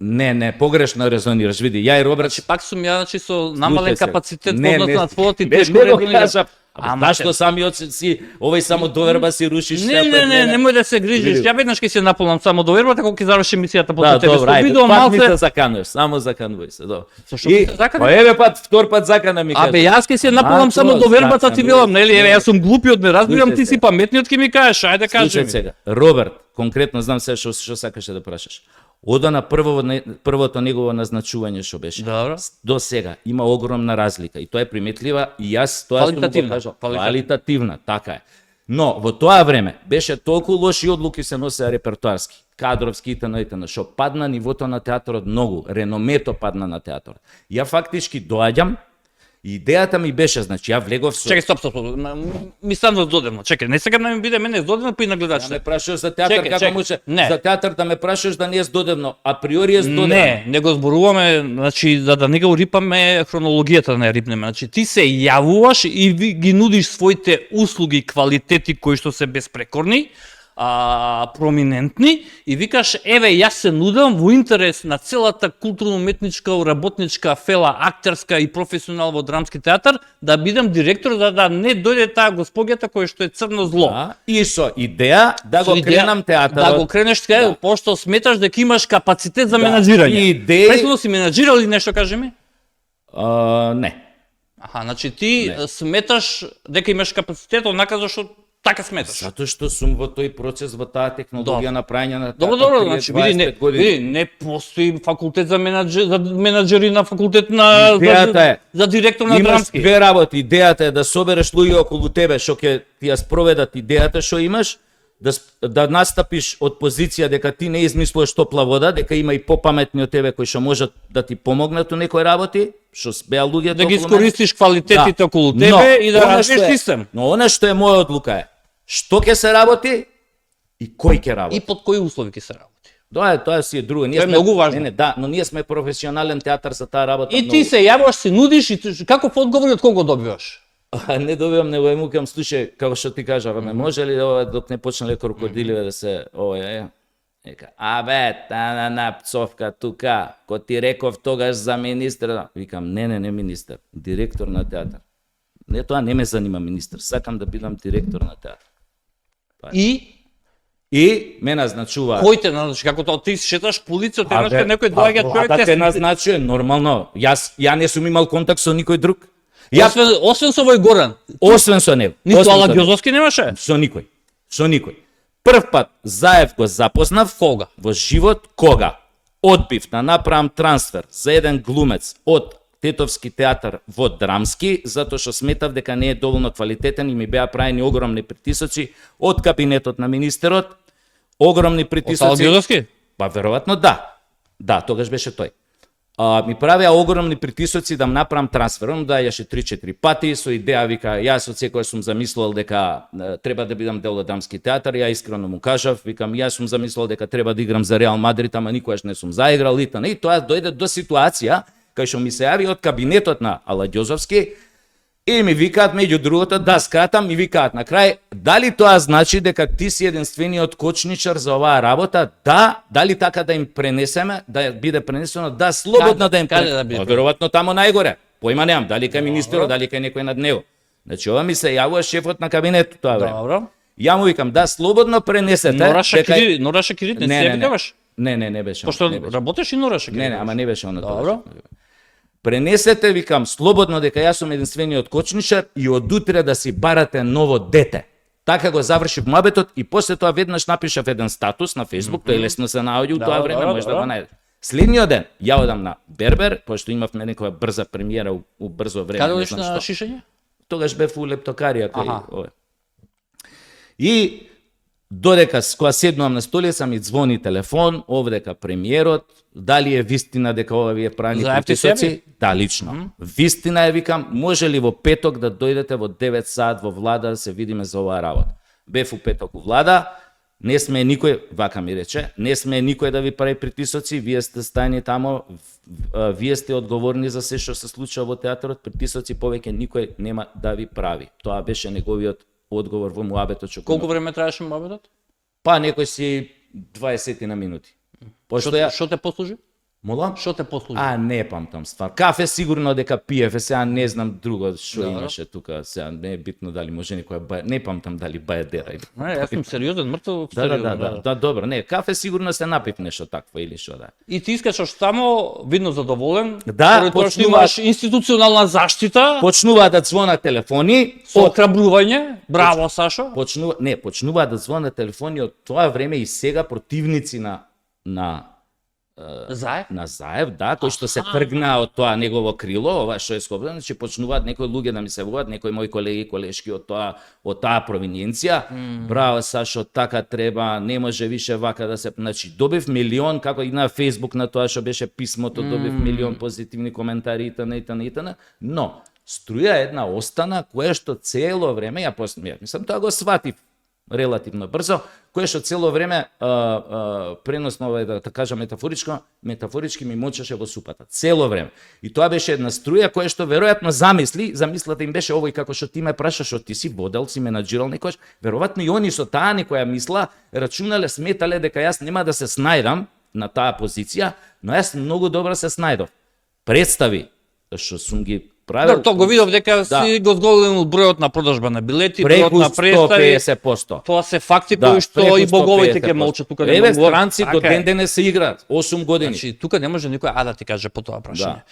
Не, погрешно резонираш. Види, ја и Роберт Значи пак сум ја со намален Слушај се. капацитет во Не, однос не, на твојот и не, тешко не го резонира. кажав. Ама Зашто самиот си овој само доверба си рушиш Не, се пред мене? немој да се грижиш. Види. Ја веднаш ќе се наполнам само довербата кога ќе заврши емисијата Да, после тебе. добро, ајде, Обидувам пак ми се малце. закануваш, само заканувај се, добро. Зашто ми се закануваш? Па еве пат, втор пат закана ми кажа. Абе јас ќе се наполам само Матро, довербата ти заканувај велам, нели? Еве јас сум глупиот, не разбирам, Слушај ти си се. паметниот ќе ми кажеш, ајде кажи Слушај ми. сега, Роберт, конкретно знам се што сакаше да прашаш. Ода на првото негово назначување што беше. Добро. До сега има огромна разлика и тоа е приметлива и јас тоа сум го Квалитативна, кажал. квалитативна. Така е. Но во тоа време беше толку лоши одлуки се носеа репертуарски, кадровски итн. Што падна нивото на театарот многу, реномето падна на театарот. Ја фактички доаѓам и идејата ми беше, значи ја влегов со Чекај, стоп. Ми станува злодевно. Чекај, не сега да ми биде мене злодевно па и на Да ме гледачите. прашуваш за театар, Чекај, како чекај. може Не. за театар да ме прашуваш да не е здодевно, априори е здодевно. Не го зборуваме, значи да не го рипаме хронологијата да не ја рипнеме. Значи ти се јавуваш и ги нудиш своите услуги, квалитети кои што се безпрекорни, проминентни и викаш еве јас се нудам во интерес на целата културно-уметничка, работничка фела, актерска и професионал во драмски театар да бидам директор за да не дојде таа господјата која што е црно зло. Да, и со идеја да Со го идеја кренам театарот. Да го кренеш кај, пошто сметаш дека имаш капацитет за Да. менаџирање. Идеи- Претходно си менаџирал или нешто, кажи ми? Не. Аха, значи ти сметаш дека имаш капацитет однака зашто така сметаш. Затоа што сум во тој процес, во таа технологија на прајање на театар. Добро, пред значи види 25 години. не постои факултет за менаџери на факултет на Идејата е, за директор на Имаш драмски. две работи. Идејата е да собереш луѓе околу тебе што ќе ти ја спроведат идејата што имаш, да настапиш од позиција дека ти не измислуваш топла вода, дека има и попаметни од тебе кои што можат да ти помогнат у некои работи, што беа луѓето Да ги околу мене. искористиш квалитетите околу Но, тебе и да она развиеш што е- систем. Но она што е моја одлука е, што ќе се работи и кој ќе работи. И под кои услови ќе се работи. Тоа си е друго. Ние Тоа е многу важно. Не, да, но ние сме професионален театар за таа работа. И ти се јавуваш, се нудиш и каков одговор и од кого добиваш? Не добивам, него е мукам, слушај, како што ти кажав, може ли ова док не почнале крокодилите да се ова Ека, абе, на пцовка тука, ко ти реков тогаш за министер. Викам, не министер, директор на театар. Не, тоа не ме занима министер, сакам да бидам директор на театар. И И ме назначува. Кој те назначи? Како тоа ти шеташ по лицето, А, бе, некој доаѓа човек да те назначува нормално. Ја не сум имал контакт со никој друг. Освен со овој Горан. Освен со него. Ниту освен Ала со него. Ѓозовски немаше? Со никој. Со никој. Прв пат Заев го запознав Кога? во живот кога одбив да направам трансфер за еден глумец од Тетовски театар во Драмски, затоа што сметав дека не е доволно квалитетен и ми беа правени огромни притисоци од кабинетот на министерот, огромни Ала притисоци. Ѓозовски? Па веројатно да. Да, тогаш беше тој. Ми правеа огромни притисоци да направам трансфер. Он дајаше 3-4 пати со идеја, вика, јас од секој сум замислувал дека треба да бидам дел од Драмски театар, ја искрено му кажав, викам, јас сум замислувал дека треба да играм за Реал Мадрид, ама никогаш не сум заиграл и тоа дојде до ситуација кај што ми се јави од кабинетот на Ала Ѓозовски и ми викаат меѓу другото, да скратам, ми викаат на крај, дали тоа значи дека ти си единствениот кочничар за оваа работа? Да, дали така да им пренесеме, да биде пренесено, да, слободно да им Каде да биде? Веројатно тамо најгоре. Поима немам, дали кај министерот, дали кај некој над него. Значи ова ми се јавува шефот на кабинетот тоа време. Добро. Ја му викам, да, слободно пренесете. Нора Шакири, Нора Шакирит, не се викаваш? Не беше. Пошто не беше. работеш и Нора Шакирит. Не, ама не беше оно тоа. Добро. Пренесете, викам, слободно дека јас сум единствениот кочничар и од утре да си барате ново дете. Така го завршив муабетот и после тоа веднаш напишав еден статус на Facebook, тој лесно се наоѓа у тоа време, може да го најдете. Следниот ден ја одам на Бербер, пошто имавме некоја брза премиера у брзо време. Каде не одиш знам на што. шишење? Тогаш бев у лептокарија кој Аха. ове. И додека кога седнувам на столица ми звони телефон, овдека премиерот, дали е вистина дека ова ви е прани Заев ти притисоци? Да, лично. Вистина е, викам, може ли во петок да дојдете во 9 саат во влада да се видиме за оваа работа? Бев у петок у влада, не сме никој, вака ми рече, не сме никој да ви прави притисоци, вие сте стајни тамо, вие сте одговорни за се што се случува во театарот, притисоци повеќе никој нема да ви прави. Тоа беше неговиот одговор во муабетот што Колку време траеше муабетот? па некој си 20 на минути. Пошто ја Што те послужи? молам? Што те послужи? Не памтам ствар. Кафе сигурно дека пиев, сега не знам друго што Добро. имаше тука, сега не е битно дали може некоја не памтам дали бајадера. Не, јас сум сериозен, мртов Да, сериозен. да, добро, не, кафе сигурно се напив нешто такво или што да. И ти искачаш тамо, видно задоволен, Да, поради тоа што почнува- имаш институционална заштита, Почнуваат да звонат телефони, со отрабрување, браво Сашо. почнуваат да звонат телефони од тоа време и сега противници на Заев? на Заев, да, кој што се тргна од тоа негово крило, ова што е скопено, значи почнуваат некои луѓе да ми се јавуваат, некои мои колеги, колешки од таа провиненција. Браво Сашо, така треба, не може више вака да се, значи добив милион, како и на Facebook на тоа што беше писмото, добив милион позитивни коментари итн. Но струја една остана која што цело време мислам тоа го сватив релативно брзо, кое што цело време преносно да кажам метафорички ми мочеше во супата цело време. И тоа беше една струја која што веројатно замислата им беше овој како што ти ме прашаш, што ти си водел, си менаџирал некојаш, веројатно и они со таа некоја мисла рачунале, сметале дека јас нема да се снајдам на таа позиција, но јас многу добро се снајдов. Представи што сум ги правил. Да, тоа го видов дека си го зголемил бројот на продажба на билети, бројот преку на представи. 150%. Тоа се факти Да, кои што преку и боговите 150%. ќе молчат тука. Еве, нема говор. странци до Така е. ден денес се играат 8 години. Значи, тука не може никој да ти каже по тоа прашање.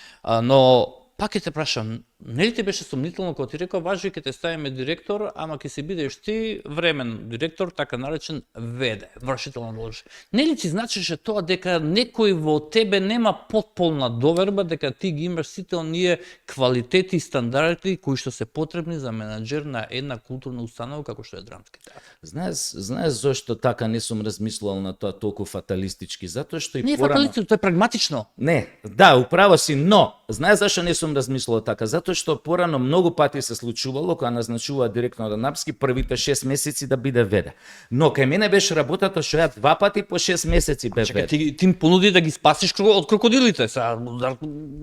Но пак ќе те прашам, нели ти беше сомнително кога ти рекол важи ќе те ставиме директор, ама ќе се бидеш ти времен директор, така наречен ВД, вршител на должност. Нели ти значеше тоа дека некој во тебе нема потполна доверба дека ти ги имаш сите оние квалитети и стандарди кои што се потребни за менаџер на една културна установа како што е Драмски театар? Знаеш зошто така не сум размислувал на тоа толку фаталистички, затоа што и Не е порано. фаталистично, тоа е прагматично. Не, да, управо си, но знаеш зашто не сум размислувал така? Затоа што порано многу пати се случувало кога назначува директор на Напски првите 6 месеци да биде ВД. Но кај мене беше работата што ја 2 пати по 6 месеци бев Чекај, ВД. ти им понуди да ги спасиш од крокодилите,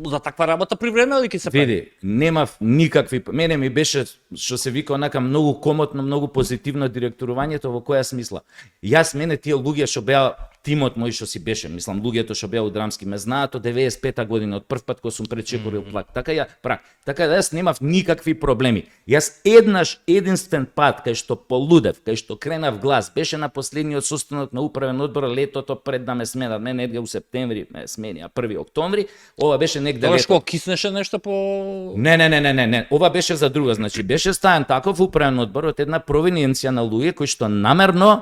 за таква работа при време или ќе се прави? Види, немав никакви, мене ми беше што се вика онака многу комотно, многу позитивно директорувањето, во која смисла. Мене тие луѓе што беа тимот мој што си беше, мислам луѓето што беа у Драмски ме знаат од 95-та година, од прв пат кога сум пречекорил плак. Така да јас немав никакви проблеми. Јас единствен пат кај што полудев, кај што кренав глас, беше на последниот состанок на управен одбор летото пред да ме сменат. Мене у септември ме смени, а 1 октомври, ова беше негде Тоа лето. што киснеше нешто по Не. Ова беше за друго, значи беше стајан таков управен одбор од една провиненција на луѓе кои што намерно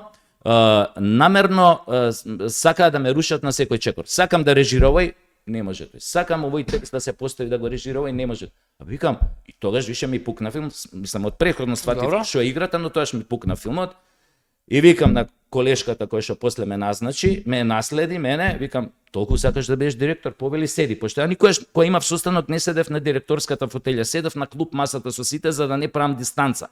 сакаат да ме рушат на секој чекор. Сакам да режировај, не може тој. Сакам овој текст да се постави да го режировај, не може. А викам, и тогаш више ми пукна филм, мислам од претходно сватив што е играта, но тогаш ми пукна филмот. И викам на колешката која што после ме назначи, ме наследи мене, викам, толку сакаш да бидеш директор, повели седи, пошто ја никогаш кога имав состанок не седев на директорската фотелја, седев на клуб масата со сите за да не правам дистанца.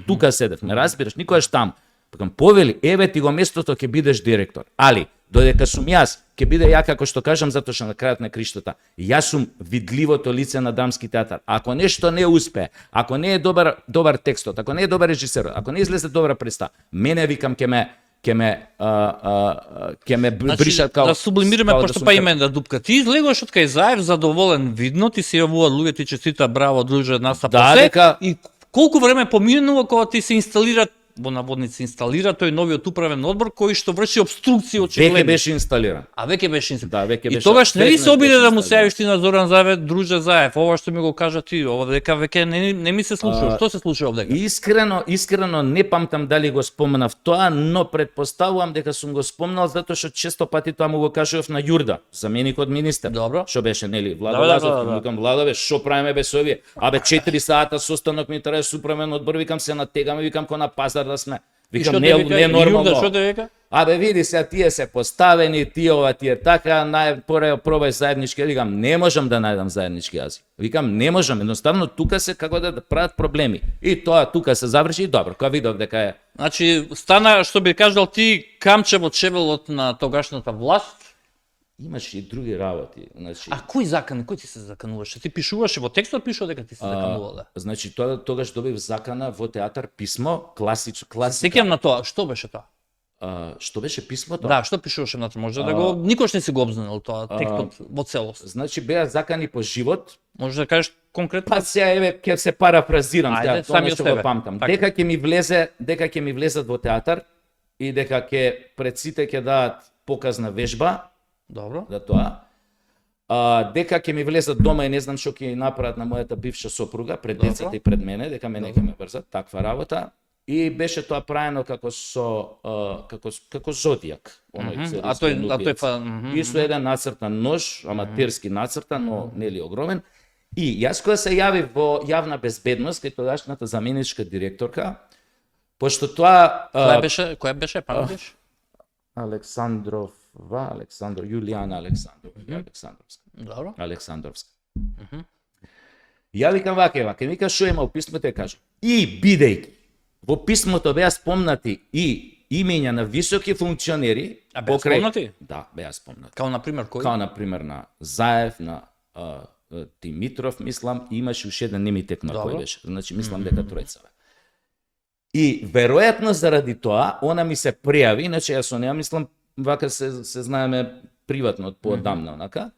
Тука седев, ме разбираш, никогаш таму. Викам, повели, еве ти го местото ќе бидеш директор. Али, додека сум јас, ќе биде ја како што кажам, затоа што на крајот на криштата, јас сум видливото лице на Драмски театар. Ако нешто не успее, ако не е добар текстот, ако не е добар режисерот, ако не излезе добра представа, мене викам ќе ме бришат као... Да сублимираме, пошто па име да дупка. Ти излегуваш од кај Заев задоволен видно, ти се јавуваат луѓе, ти честита, браво, друже, настапа се. И колку време поминува кога ти се инсталира, во наводници инсталира тој новиот управен одбор кој што врши обструкција очигледно. Веќе беше инсталиран. А веќе беше инсталиран. Да, веќе беше. И тогаш нели се обиде да му се јавиш ти на Зоран Заев, друже Заев, ова што ми го кажа ти, ова дека веќе не ми се случува. Што се случува овдека? Искрено не памтам дали го спомнав тоа, но предпоставувам дека сум го спомнал затоа што често пати тоа му го кажував на Јурда, заменикот министер. Добро. Што беше нели Владо Лазаров, викам Владове, што правиме без овие? 4 сата состанок ми трае управен одбор, викам се натегаме, викам ко на пазар да сме. Викам не нормално. Што те вика? Види се, тие се поставени, тие така, пробај заеднички, викам не можам да најдам заеднички јазик. Викам не можам, едноставно тука се како да прават проблеми. И тоа тука се заврши и добро, кога видов дека е. Значи стана што би кажал ти камче во чевелот на тогашната власт. Имаше и други работи, значи. А кој закан, кој ти се закануваше? Ти пишуваше во текстот, пишува дека ти се заканувал, да. Значи тогаш добив закана во театар писмо, класика. Сеќавам на тоа, што беше тоа? Што беше писмото? Да, што пишуваше внатре? Може да го никош не си го обзнанал тоа текстот во целост. Значи беа закани по живот. Може да кажеш конкретно? Па сега еве ќе се парафразирам, тоа што го памтам. Дека ќе ми влезат во театар и дека ќе пред сите ќе дадат показна вежба. Добро. За тоа. Дека ќе ми влезат дома и не знам што ќе направат на мојата бивша сопруга пред децата и пред мене, дека мене ќе ме врзат, таква работа. И беше тоа правено како зодијак. И со еден нацртан нож, аматерски нацртан, но нели огромен. И јас кога се јавив во јавна безбедност, кај тогашната заменичка директорка, пошто тоа која беше, памтиш? Јулијана Александровска. Добро. Александровска. Ја викам вака, вика што има во писмото, ја кажам. И бидејќи во писмото беа спомнати и имења на високи функционери, беа спомнати? Да, беа спомнати. Као на пример кој? Као на пример на Заев, на Димитров, мислам, и имаше уште еден, не ми текна кој беше. Значи мислам дека тројца. И веројатно заради тоа она ми се пријави, иначе јас со неа мислам вака се знаеме приватно од поодамна, онака.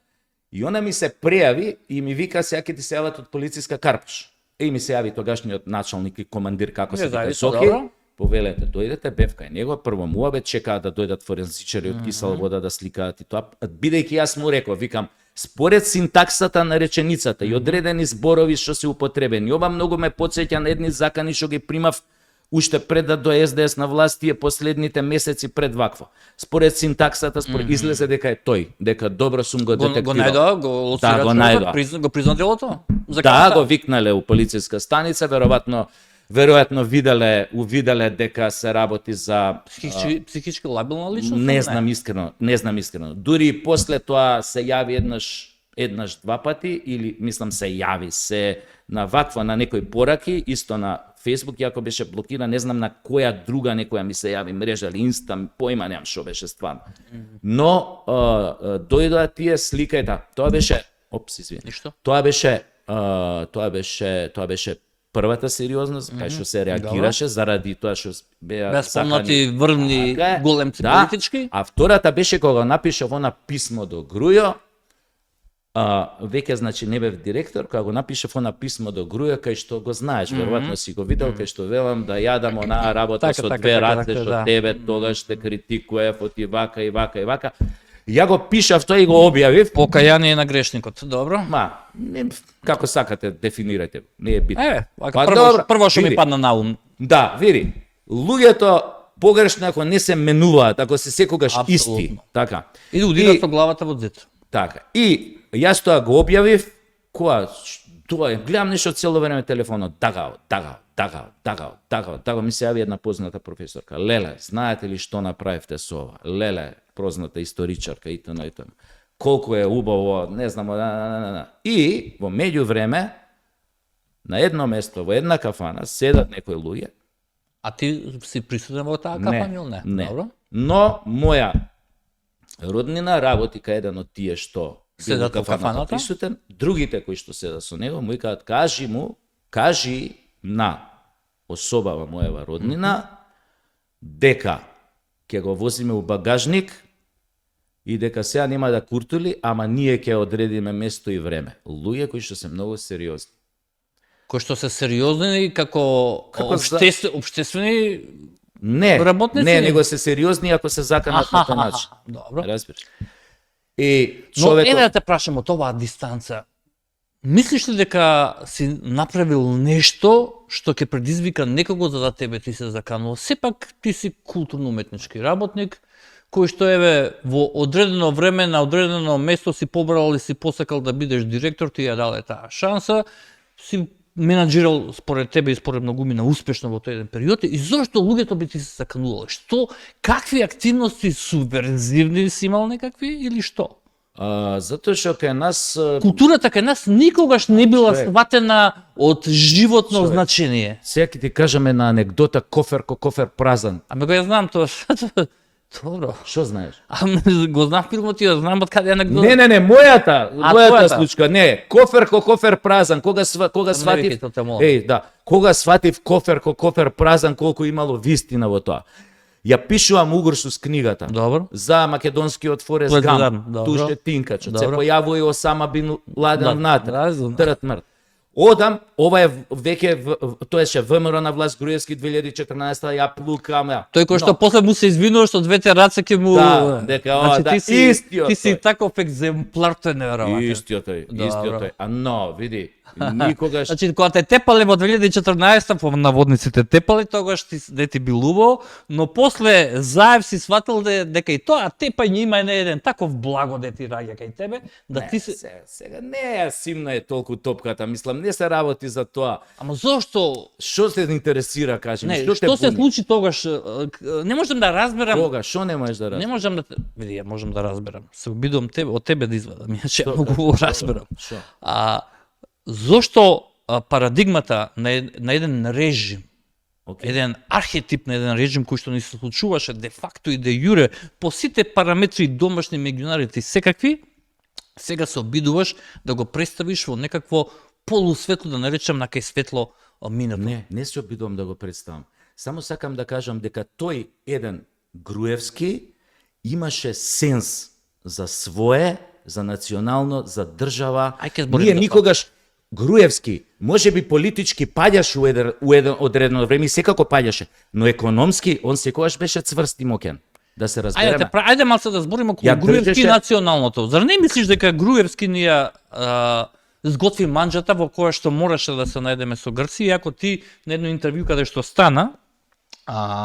И она ми се пријави и ми вика сега ќе ти се јават од полициска Карпуш. И ми се јави тогашниот началник и командир како се вика Соки. Повелете, дојдете, бев кај него, прво му обед, чекаат да дојдат форензичари од кисела вода да сликаат и тоа. Бидејќи јас му реков, викам, според синтаксата на реченицата и одредени зборови што се употребени, ова многу ме потсеќа на едни закани што ги примав уште пред да до СДС на власт тие последните месеци пред вакво. Според синтаксата, излезе дека е тој, дека добро сум го детектирал. Го најдоа, го лоцират, го призна делото? Да, го викнале у полициска станица, веројатно увиделе дека се работи за психички лабилна личност. Не знам искрено. Дури после тоа се јави еднаш два пати или мислам се јави се на ваква на некои пораки, исто на Facebook, јако беше блокиран, не знам на која друга некоја ми се јави мрежа или Инста, појма немам што беше стварно. Но дојдоа тие сликајта. Тоа беше, Ништо? Тоа беше првата сериозност, кај што се реагираше заради тоа што беа Без спомнати врвни Така е. големци Да. политички. А втората беше кога напишав она писмо до Грујо, веќе значи не бев директор, кога го напишав она писмо до Грујо, кај што го знаеш, веројатно си го видел, кај што велам да јадам онаа работа Така, со така, две така, раце, така, што да. тебе тогаш те критикуев, и вака и вака и вака. Ја го пишав тоа и го објавив. Покаяние на грешникот. Добро. Ма, не, како сакате дефинирајте, не е битно. Па, Па добро, прво што ми види. падна на ум. Да, види, луѓето погрешно ако не се менуваат, ако се секогаш Апсолутно. исти, така. И да удират со главата во зид. Така. И јас тоа го објавив, тоа е, гледам нешто цело време телефонот, тагал, ми се јави една позната професорка. Леле, знаете ли што направивте со ова? Леле, позната историчарка и т.н. Колку е убаво, не знам, И во меѓувреме на едно место, во една кафана, седат некои луѓе. А ти си присутен во таа кафана или не? Не. Добро. Но моја роднина работи кај еден од тие што Седат во кафаната? присутен, другите кои што седат со него му викаат кажи на особава мојава роднина дека ќе го возиме у багажник и дека сега нема да куртули, ама ние ќе одредиме место и време. Луѓе кои што се многу сериозни. Кои што се сериозни како обштествени Не, работници? не, него се сериозни ако се заканат на тој начин. Добро. Разбираш? И Но човекот... еве да те прашам од оваа дистанца. Мислиш ли дека си направил нешто што ќе предизвика некого за да тебе ти се заканува? Сепак ти си културно-уметнички работник, кој што еве во одредено време на одредено место си побрал и си посакал да бидеш директор, ти ја даде таа шанса, си менаџирал според тебе и според многумина успешно во тој еден период, и зошто луѓето би ти се заканувале? Што, какви активности субверзивни си имал некакви или што? Затоа што кај нас Културата кај нас никогаш не била Човек. сватена од животно Човек. значение. сега ќе ти кажеме на анегдота кофер празан. Аме го ја знам тоа. Добро. Што знаеш? Аме го знам филмот и ја знам од каде е анегдота. Не, мојата твојата? случка, не. Кофер празан, кога не сватив. викај, те молам. Да, кога сватив кофер празан, колку имало вистина во тоа. Ја пишувам Угурсус книгата. Добро. За македонскиот Форест Форест Гамп, Гамп, добро. туше Тинкачот, се Добро. појавува и Осама бин Ладен внатре. Разумно. Трт мрт. Одам, ова е веќе, тоа еше ВМРО на власт Груевски 2014, ја плукам ја. Тој кој што после му се извинува што двете раце ќе му Да, дека ова, да, ти си истиот ти си тој. таков екземплар, тој неверојатен. Истиот тој. А но, види, никогаш Значи, кога те тепале во 2014 по наводниците тепале, тогаш не ти бил убаво, но после заев си сватил дека и тоа тепање има еден таков благодет и раѓа кај тебе, да ти се... сега не е симна е толку топката, мислам, не се работи за тоа. Ама зошто? Што се интересира, кажи ми, Не, што те што се буни? случи тогаш? Не можам да разберам. Кога, што не можеш да Не разбереш? можам да... Види, ја можам да разберам. Се обидувам од тебе да извадам, иначе ја многу го разберам. Што? Зошто парадигмата на еден режим, еден архетип на еден режим кој што ни се случуваше де факто и де јуре по сите параметри домашни, меѓународни и секакви, сега се обидуваш да го представиш во некакво полусветло, да наречам на кај светло минато. Не се обидувам да го представам. Само сакам да кажам дека тој еден Груевски имаше сенс за свое, за национално, за држава. Ај ќе збориме Ние за тоа. никогаш Груевски, може би политички паѓаше у еден одредено време и секако паѓаше, но економски он секогаш беше цврст и мокен. Да се разбереме. Ајде малце да збориме околу Ја Груевски и држеше- националното. Зар не мислиш дека Груевски ни ја сготви манџата во која што мораше да се најдеме со Грци, иако ти на едно интервју каде што стана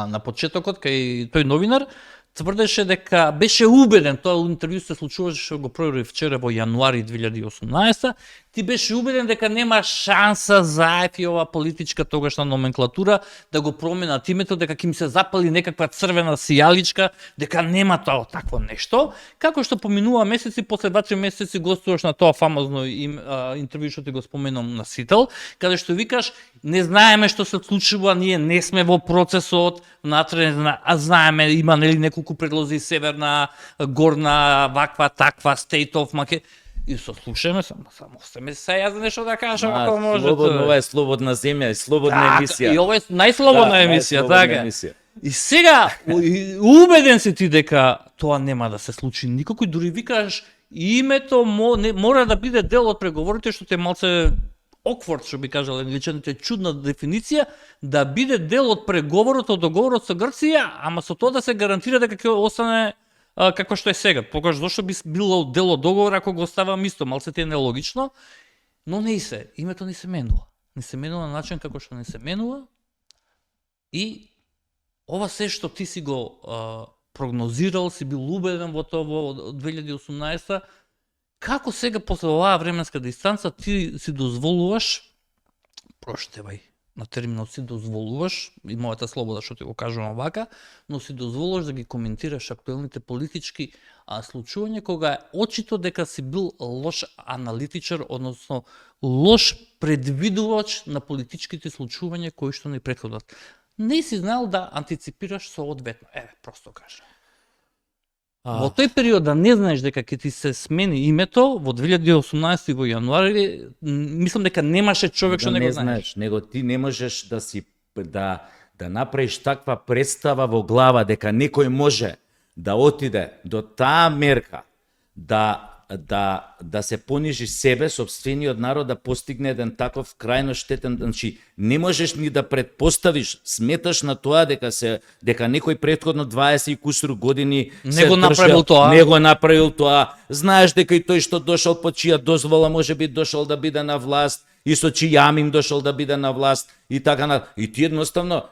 на почетокот кај тој новинар тврдеше дека беше убеден, тоа интервју се случуваше го проверив вчера во јануари 2018, ти беше убеден дека нема шанса за ЕФ и ова политичка тогашна номенклатура да го променат името, дека ќе им се запали некаква црвена сијаличка, дека нема тоа такво нешто. Како што поминува месеци, после 2-3 месеци гостуваш на тоа фамозно интервју што ти го споменам на Сител, каде што викаш не знаеме што се случува, ние не сме во процесот, внатре а знаеме има нели неколку предлози северна, горна, ваква, таква, state of Македонија. и сослушаме, само остаме се јас нешто да кажам, ако може. Слободно, ова е слободна земја, е слободна емисија. И ова е најслободна емисија, најслободна така. емисија. И сега, убеден си ти дека тоа нема да се случи никако, дури викаш, името мора да биде дел од преговорите, што те малце awkward, што би кажал англичаните, чудна дефиниција, да биде дел од преговорот, од договорот со Грција, ама со тоа да се гарантира дека ќе остане како што е сега. Покаж зошто би било дел од договор ако го оставам исто, малце ти е нелогично, но не и се, името не се менува. Не се менува на начин како што не се менува и ова се што ти си го прогнозирал, си бил убеден во тоа во 2018, како сега после оваа временска дистанца ти си дозволуваш, проштевај, на терминот си дозволуваш, и мојата слобода што ти го кажувам вака, но си дозволуваш да ги коментираш актуелните политички случувања, кога е очито дека си бил лош аналитичар, односно лош предвидувач на политичките случувања кои што ни претходат. Не си знал да антиципираш соодветно. Просто кажа. Во тој период да не знаеш дека ќе ти се смени името, во 2018 во јануари, мислам дека немаше човек што да не го знаеш. Него ти не можеш да си да направиш таква представа во глава дека некој може да отиде до таа мерка да се понижи себе, собствениот народ, да постигне еден таков крајно штетен, значи не можеш ни да предпоставиш, сметаш на тоа дека некој претходно 20 и кусур години не го направил тоа, знаеш дека и тој што дошол по чија дозвола можеби дошол да биде на власт, и со чија амин дошол да биде на власт и така на. И ти едноставно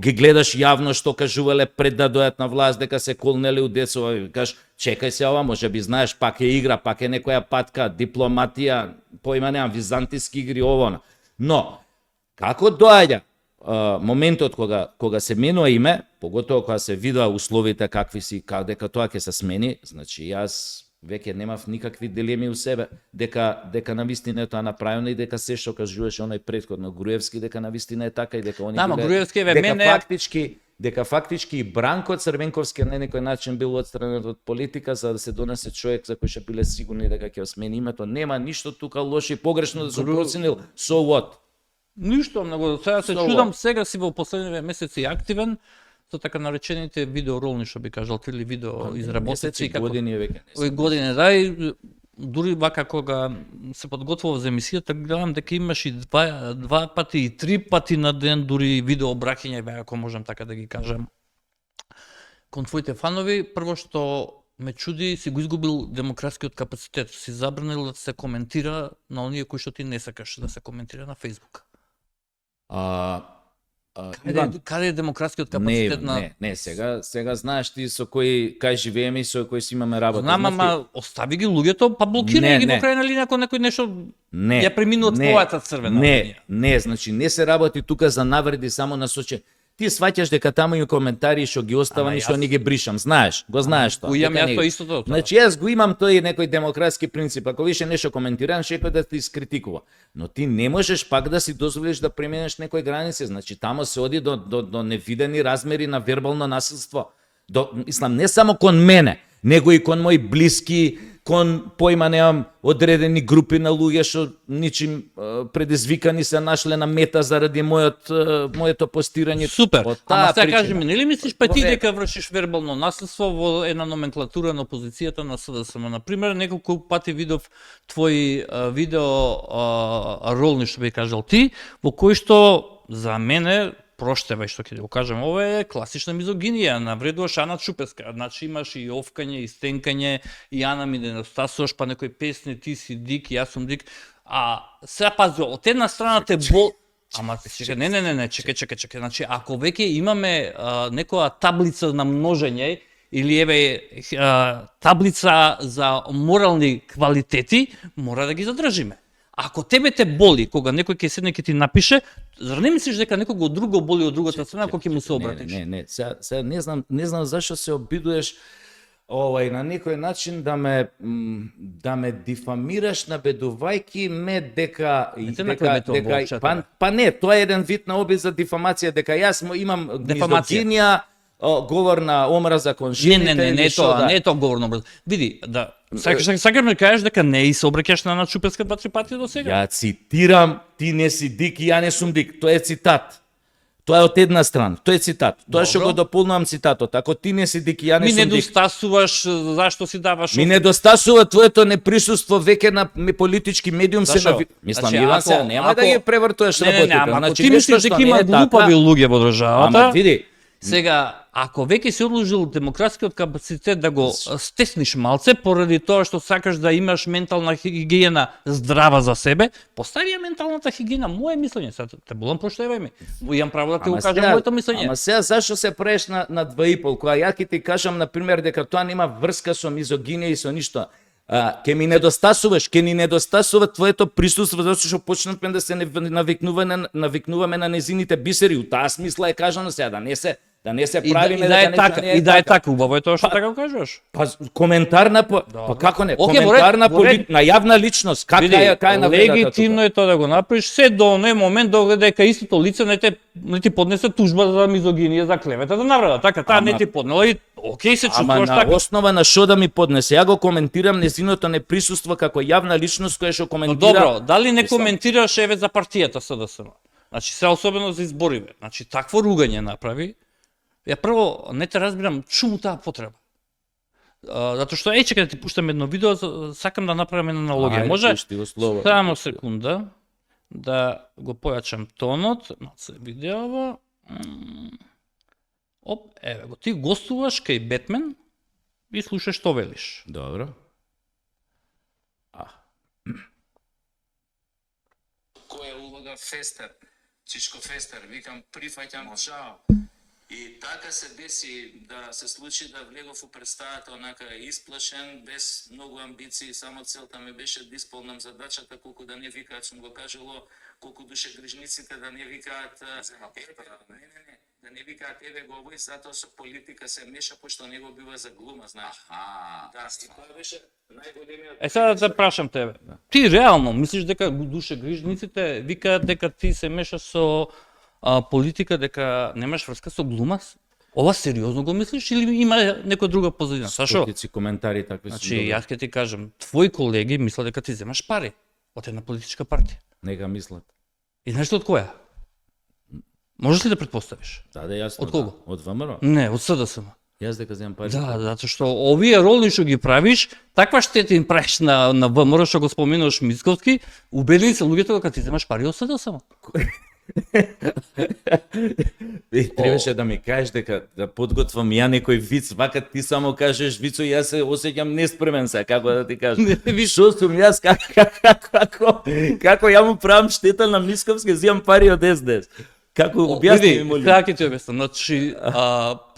ги гледаш јавно што кажувале пред да дојат на власт, дека се колнеле удесува, и кажеш чекај се ова, можеби знаеш, пак е игра, пак е некоја патка, дипломатија, поима немам, византиски игри ово. Но како доаѓа моментот кога се менува име, поготово кога се видува условите какви си, дека тоа ќе се смени, значи јас веќе немав никакви дилеми у себе дека навистина е тоа направено и дека се што кажуваше оној претходно Груевски дека навистина е така и дека они Груевски дека фактички и Бранко Црвенковски на некој начин бил отстранет од политика за да се донесе човек за кој што биле сигурни дека ќе смени името. Нема ништо тука лошо и погрешно да се проценил. So what? Ништо, многу. Сега се чудам, сега си во последниве месеци активен со така наречените видеоролни, што би кажал, или видео изработници, како години веќе. Години, да, и дури вака кога се подготвував за емисијата, гледам дека имаш и два пати и три пати на ден дури видео обраќања, ако можам така да ги кажам. Кон твоите фанови, прво што ме чуди, си го изгубил демократскиот капацитет, си забранил да се коментира на оние кои што ти не сакаш да се коментира на Facebook. Каде е демократскиот капацитет на... Не, сега знаеш ти со кој кај живееме и со кој си имаме работа. Знам, ама остави ги луѓето, па блокирај ги во крајна линија ако некој нешто ја преминува твојата црвена линија. Не, значи не се работи тука за навреди само на соче. Ти сваќаш дека таму има коментари што ги оставам и што не ги бришам, знаеш, го знаеш тоа. Ујам јас тоа исто тоа. Значи јас го имам тој некој демократски принцип, ако више нешто коментирам, шекој да ти искритикува. Но ти не можеш пак да си дозволиш да преминеш некои граници, значи таму се оди до невидени размери на вербално насилство. Мислам не само кон мене, него и кон мои блиски, кон поима немам одредени групи на луѓе што ничим предизвикани се нашле на мета заради моето постирање. Супер. Ама сега кажи ми, нели мислиш па ти дека вршиш вербално насилство во една номенклатура на опозицијата на СДСМ? Например, неколку пати видов твои видео ролни, што би кажал ти, во кои што за мене проштевај што ќе го кажам, ова е класична мизогинија, навредуваш Ана Чупеска, значи имаш и овкање, и стенкање, и Ана ми деностасуваш, па некои песни, ти си дик, јас сум дик, сега пази, од една страна те бол... Ама чекај, не, чекај, значи ако веќе имаме некоја таблица на множење, или еве таблица за морални квалитети, мора да ги задржиме. Ако тебе те боли кога некој ќе седне ќе ти напише, зар не мислиш дека некого друго боли од другата страна кога ќе му се обратиш? Не, сега не знам зашто се обидуваш на некој начин да ме дифамираш набедувајќи ме дека па не, тоа е еден вид на обид за дифамација, дека јас имам мизогинија говор на омраза кон жените. Не е тоа, не е тоа говорно образ. Види, да, сакаш да кажеш дека не и се обраќаш на Чупевска 2-3 пати до сега? Ја цитирам, ти не си дик и ја не сум дик. Тоа е цитат. Тоа е од една страна. Тоа е цитат. Тоа што го дополнувам цитатот. Ако ти не си дик и ја не Ми сум дик. недостасуваш, зашто си даваш... Ми недостасува твоето неприсуство веќе на политички медиум се Зашо? Мислам, Значи, Иван се, нема да ги превртуваш работите. Не, ако Значи, ти мислиш нешто што дека има не е така, глупави луѓе во државата, Ама види, сега, ако веќе си одложил демократскиот капацитет да го стесниш малце, поради тоа што сакаш да имаш ментална хигиена здрава за себе, постави ја менталната хигиена, моје мислење, сега те болам проштевај ме. Имам право да ти го кажам моето мислење. Ама сега зашто се правиш на 2,5, кога ја ќе ти кажам на пример дека тоа нема врска со мизогинија и со ништо. Ке ми недостасуваш, ке ни недостасува твоето присуство затоа што почнавме да се навикнуваме на незините бисери. У таа смисла е кажано сега да не се правиме дека нешто не е и да е така, убаво е тоа што така го кажуваш. Па коментар на па како не? Окей, Коментар на во ред. на јавна личност. Како е на легитимно е тоа да го направиш, се до оној момент дека истото лице не ти поднесе тужба за мизогинија, за клевета да наврада. Така, таа не ти поднела и окей се чувствуваш така. така. Основа на што да ми поднесе? Ја го коментирам незиното неприсуство како јавна личност која што Но коментира. добро, дали не коментираш еве за партијата СДСМ? Значи се особено за избориве. Значи такво ругање направи. Ја прво не те разбирам чуму таа потреба. Затоа што чекај да ти пуштам едно видео, сакам да направам една аналогија. Може само секунда да го појачам тонот на видеово. Оп, еве го, ти гостуваш кај Бетмен и слушаш што велиш. Добро. Која улога Фестер, Чичко Фестер, викам прифаќам чао. И така се деси да се случи да влегов у представата онака исплашен, без многу амбиции, само целта ми беше да исполнам задачата, колку да не викаат, сум го кажало, колку душе грижниците да не викаат, не, да не викаат еве го овој, затоа со политика се меша, пошто него бива за глума, знаеш. Да, и тоа беше најголемиот... Сега да те прашам тебе. Ти реално мислиш дека душе грижниците викаат дека ти се мешаш со политика, дека немаш врска со глумас? Ова сериозно го мислиш или има некоја друга позадина? Сашо? Стотици коментари такви Значи, јас ќе ти кажам, твои колеги мислат дека ти земаш пари од една политичка партија. Нека мислат. И знаеш од која? Можеш ли да предпоставиш? Да, јасно. Од кого? Од ВМРО? Не, од СДСМ. Јас дека земам пари. Да, затоа што овие роли што ги правиш, таква штета им правиш на ВМРО што го споменуваш Мицковски, убедени се луѓето дека ти земаш пари од СДСМ. Требаше да ми кажеш дека да подготвам ја некој виц, вака ти само кажеш вицо, јас се осеќам неспремен се, како да ти кажам. Што сум јас, како ја му правам штета на Мицковски, земам пари од СДС. Како објасни ми молим. Како ќе ти објаснам? Значи,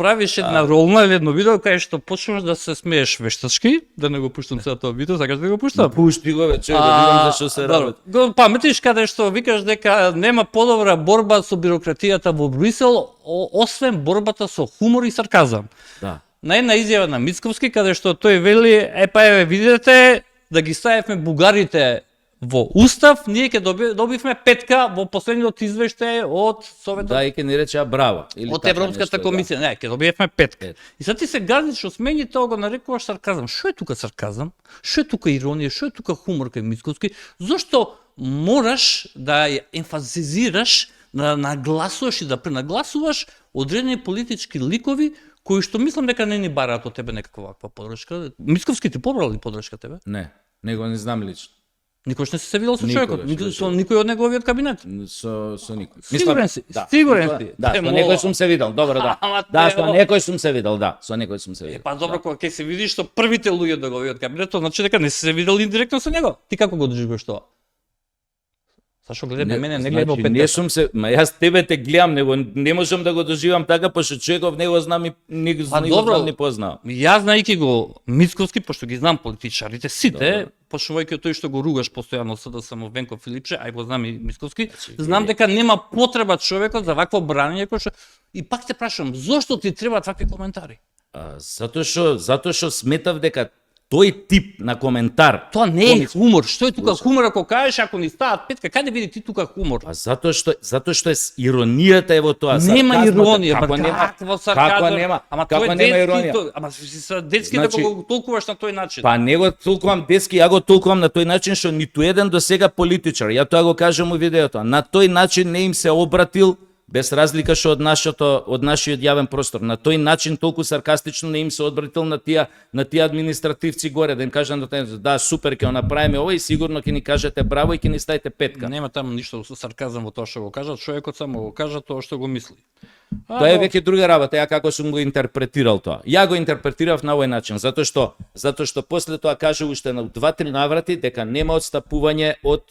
правиш една ролна или едно видео кај што почнуваш да се смееш вештачки, да не го пуштам сега тоа видео, сакаш да го пуштам? Пушти го вече, да видам за што се работи. Го паметиш каде што викаш дека нема подобра борба со бирократијата во Брюсел, освен борбата со хумор и сарказам. Да. На една изјава на Мицковски каде што тој вели, еве видите, да ги ставивме бугарите во устав, ние ќе добивме петка во последниот извештај од Советот. Да, и ќе ни речеа браво. Од Европската комисија, не, ќе добиевме петка. И сега ти се газиш што смени тоа го нарекуваш сарказам. Што е тука сарказам? Што е тука иронија? Што е тука хумор кај Мицковски? Зошто мораш да ја емфазизираш, да нагласуваш и да пренагласуваш одредени политички ликови кои што мислам дека не ни бараат од тебе некаква ваква подршка? Мицковски ти побрал ли подршка тебе? Не, него не знам лично. Никош не си се видел со човекот, Никогаш, со никој од неговиот кабинет. Со никој. Сигурен си, да, сигурен си. Да, со некој сум се видел, добро, да. Да, со некој сум се видел, да, со некој сум се видел. Па добро, кога ќе се видиш што првите луѓе од неговиот кабинет, тоа значи дека не си се видел индиректно со него. Ти како го доживуваш тоа? Зашо гледа мене, не гледа значи, опет. Не сум се, ма јас тебе те гледам, него не можам да го доживам така, пошто човеков не го знам и не го знам ни познавам. Јас знаејќи го Мицковски, пошто ги знам политичарите, сите, почнувајќи од тој што го ругаш постојано СДСМ Венко Филипче, ај го знам и Мицковски, знам дека нема потреба човекот за вакво брање кој што и пак те прашам, зошто ти требаат вакви коментари? Затоа што сметав дека тој тип на коментар. Тоа не е хумор. Што е тука хумор ако кажеш ако ни стават петка, каде види ти тука хумор? Па затоа што е иронијата е во тоа. Нема сарказмот е. иронија, Како па нема? какво сарказам? Како нема? Ама Како тоа е нема детски, иронија? ама си са детски Значи- да го толкуваш на тој начин. Па не го толкувам детски, ја го толкувам на тој начин што ниту еден до сега политичар, ја тоа го кажам у видеото, на тој начин не им се обратил без разлика што од нашиот јавен простор. На тој начин толку саркастично не им се одбратил на тие административци горе да им кажам да супер ќе го направиме ова и сигурно ќе ни кажете браво и ќе ни ставите петка. Нема таму ништо со сарказам во тоа што го кажат, човекот само го кажа тоа што го мисли. Тоа е веќе друга работа, ја како сум го интерпретирал тоа. Ја го интерпретирав на овој начин, затоа што после тоа каже уште на 2-3 наврати дека нема отстапување од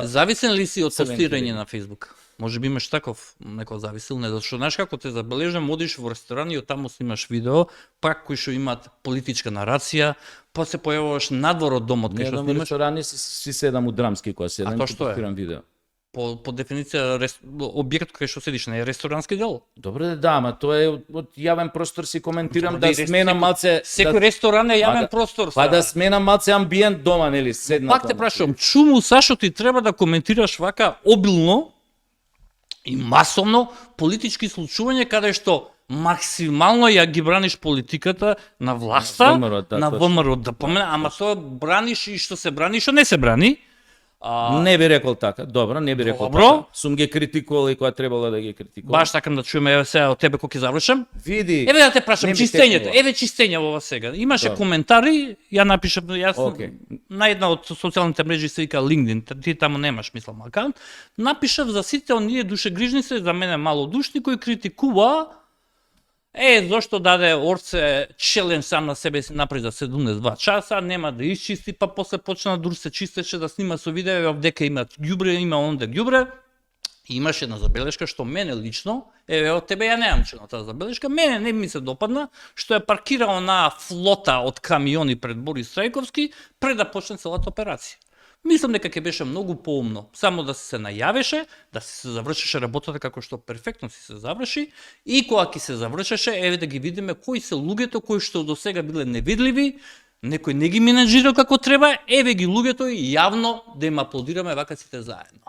Зависен ли си од Црвен постирање на Facebook? Може би имаш таков некој зависил, не, зашто знаеш како те забележам, одиш во ресторан и оттаму снимаш видео, пак кои што имаат политичка нарација, па се појавуваш надвор од домот кај што Едном снимаш. ресторани си седам у драмски кога седам тоа и што е? постирам видео. По дефиниција објектот кај што седиш не е ресторански дел. Добре, да, ама тоа е од јавен простор си коментирам Добре, да сменам малце Секој ресторан е јавен простор. па са. да сменам малце амбиент дома, нели, седнат. Пак те прашувам, чуму сашо ти треба да коментираш вака обилно и масовно политички случувања каде што максимално ја ги браниш политиката на власта, ВМРО, да, на точно. ВМРО, да помена, ама тоа браниш и што се брани, и што не се брани. Не би рекол така, добро, не би рекол Добро. така. Сум ги критикувал и кога требало да ги критикувам. Баш сакам да чуеме еве сега од тебе кога ќе завршам. Види. Еве да те прашам, не ми чистењето, текнува. еве чистење во ова сега. Имаше Добро. коментари, ја напишав, јас Океј. на една од социјалните мрежи се вика LinkedIn, ти таму немаш, мислам, акаунт, напишав за сите оние душегрижници, за мене малодушни, кои критикува зошто даде Орце челен сам на себе си напред за 72 часа, нема да исчисти, па после почна дур се чистеше да снима со видео, дека има ѓубре, има онде ѓубре. Имаше една забелешка што мене лично, еве од тебе ја немам чуна таа забелешка, мене не ми се допадна што е паркирал на флота од камиони пред Борис Трајковски пред да почне целата операција. Мислам дека ќе беше многу поумно, само да се најавеше, да се завршеше работата како што перфектно си се заврши и кога ќе се завршеше, еве да ги видиме кои се луѓето кои што до сега биле невидливи, некој не ги менеджирал како треба, еве ги луѓето и јавно да им аплодираме вака сите заедно.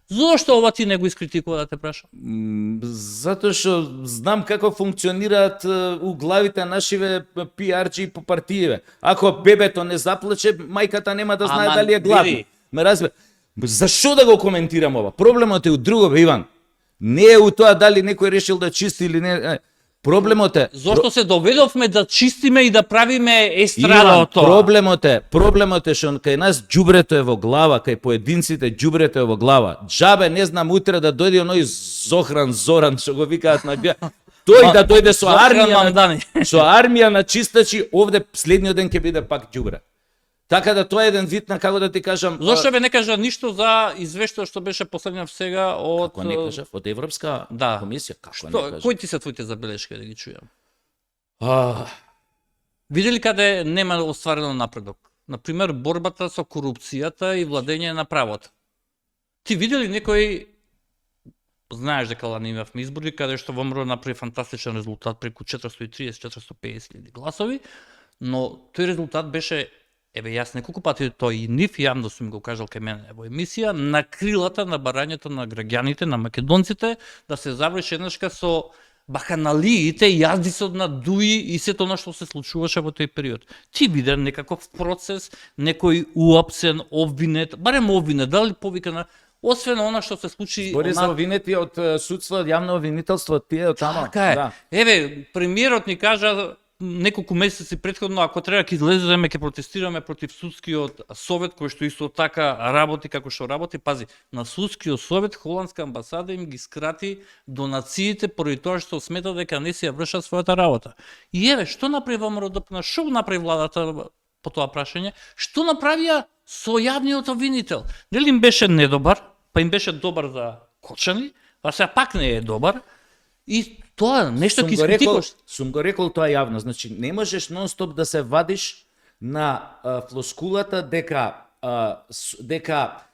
Зошто ова ти не го искритикува, да те прашам? Затоа што знам како функционираат у главите нашиве пиарџи по партиеве. Ако бебето не заплаче, мајката нема да знае Ама, дали е гладна. види. Ме разбе. Зашо да го коментирам ова? Проблемот е у друго, бе, Иван. Не е у тоа дали некој решил да чисти или не. Проблемот е Зошто се доведовме да чистиме и да правиме естрада Иван, од тоа? проблемот е што кај нас џубрето е во глава, кај поединците џубрето е во глава. Џабе не знам утре да дојде оној Зохран Зоран што го викаат на тој да дојде со Зохран армија, Мамдани. со армија на чистачи, овде следниот ден ќе биде пак џубре. Така да тоа е еден вид на како да ти кажам. Зошто бе не кажа ништо за извештајот што беше последнав сега од Како не кажав, од Европска Да. комисија, како не Што, кажав. кои ти се твоите забелешки да ги чујам? А, Видели каде нема остварено напредок? Например, борбата со корупцијата и владење на правото. Ти видели некој, знаеш дека лани имавме избори, каде што ВМРО направи фантастичен резултат преку 430-450 000 гласови, но тој резултат беше, еве јас неколку пати тоа и нив јавно сум го кажал кај мене во емисија, на крилата на барањето на граѓаните, на македонците, да се заврши еднашка со баканалиите, јаздицот на дуи и сето она што се случуваше во тој период. Ти виде некаков процес, некој уапсен, обвинет, барем обвинет, дали повикана, освен она што се случи... Збори за обвинети од судство, од јавно обвинителство, тие од тамо. Така е. Да. Еве, премиерот ни кажа неколку месеци претходно, ако треба ќе излеземе, ќе протестираме против судскиот совет, кој што исто така работи како што работи. Пази, на судскиот совет холандска амбасада им ги скрати донациите поради тоа што смета дека не си ја вршат својата работа. И еве, што направи ВМРО-ДПМН, што направи владата по тоа прашање? Што направија со јавниот обвинител? Дали им беше недобар, па им беше добар за Кочани, а сега пак не е добар. И тоа нешто ќе искритикуваш. Сум го рекол тоа јавно, значи не можеш нон-стоп да се вадиш на флоскулата дека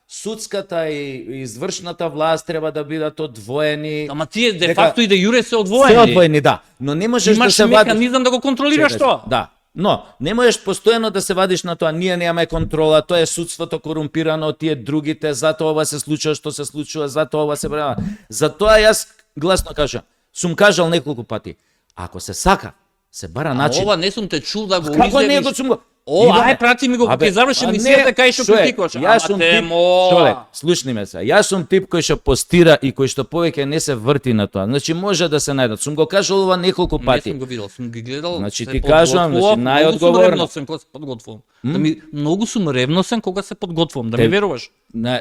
судската и извршната власт треба да бидат одвоени. Ама тие де дека- факто и де јуре се Се одвоени. одвоени, да, но не можеш Имаш да се вадиш. механизам да го контролираш Чекај, тоа. Да, Но, не можеш постојано да се вадиш на тоа, ние немаме контрола, тоа е судството корумпирано, тие другите, затоа ова се случува што се случува, затоа ова се брава. Затоа јас гласно кажам, сум кажал неколку пати, ако се сака, се бара начин. Ова не сум те чул да го Како не изјавиш. го сум го? О, ај прати ми го, ќе заврши мисијата кај што критикуваш. Јас сум тип, слушни ме се. Јас сум тип кој што постира и кој што повеќе не се врти на тоа. Значи може да се најдат. Сум го кажал ова неколку пати. Не сум го видел, сум ги гледал. Значи ти кажувам, значи најодговорно. Многу сум ревносен кога се подготвувам. Многу сум ревносен кога се подготвувам, да ми веруваш.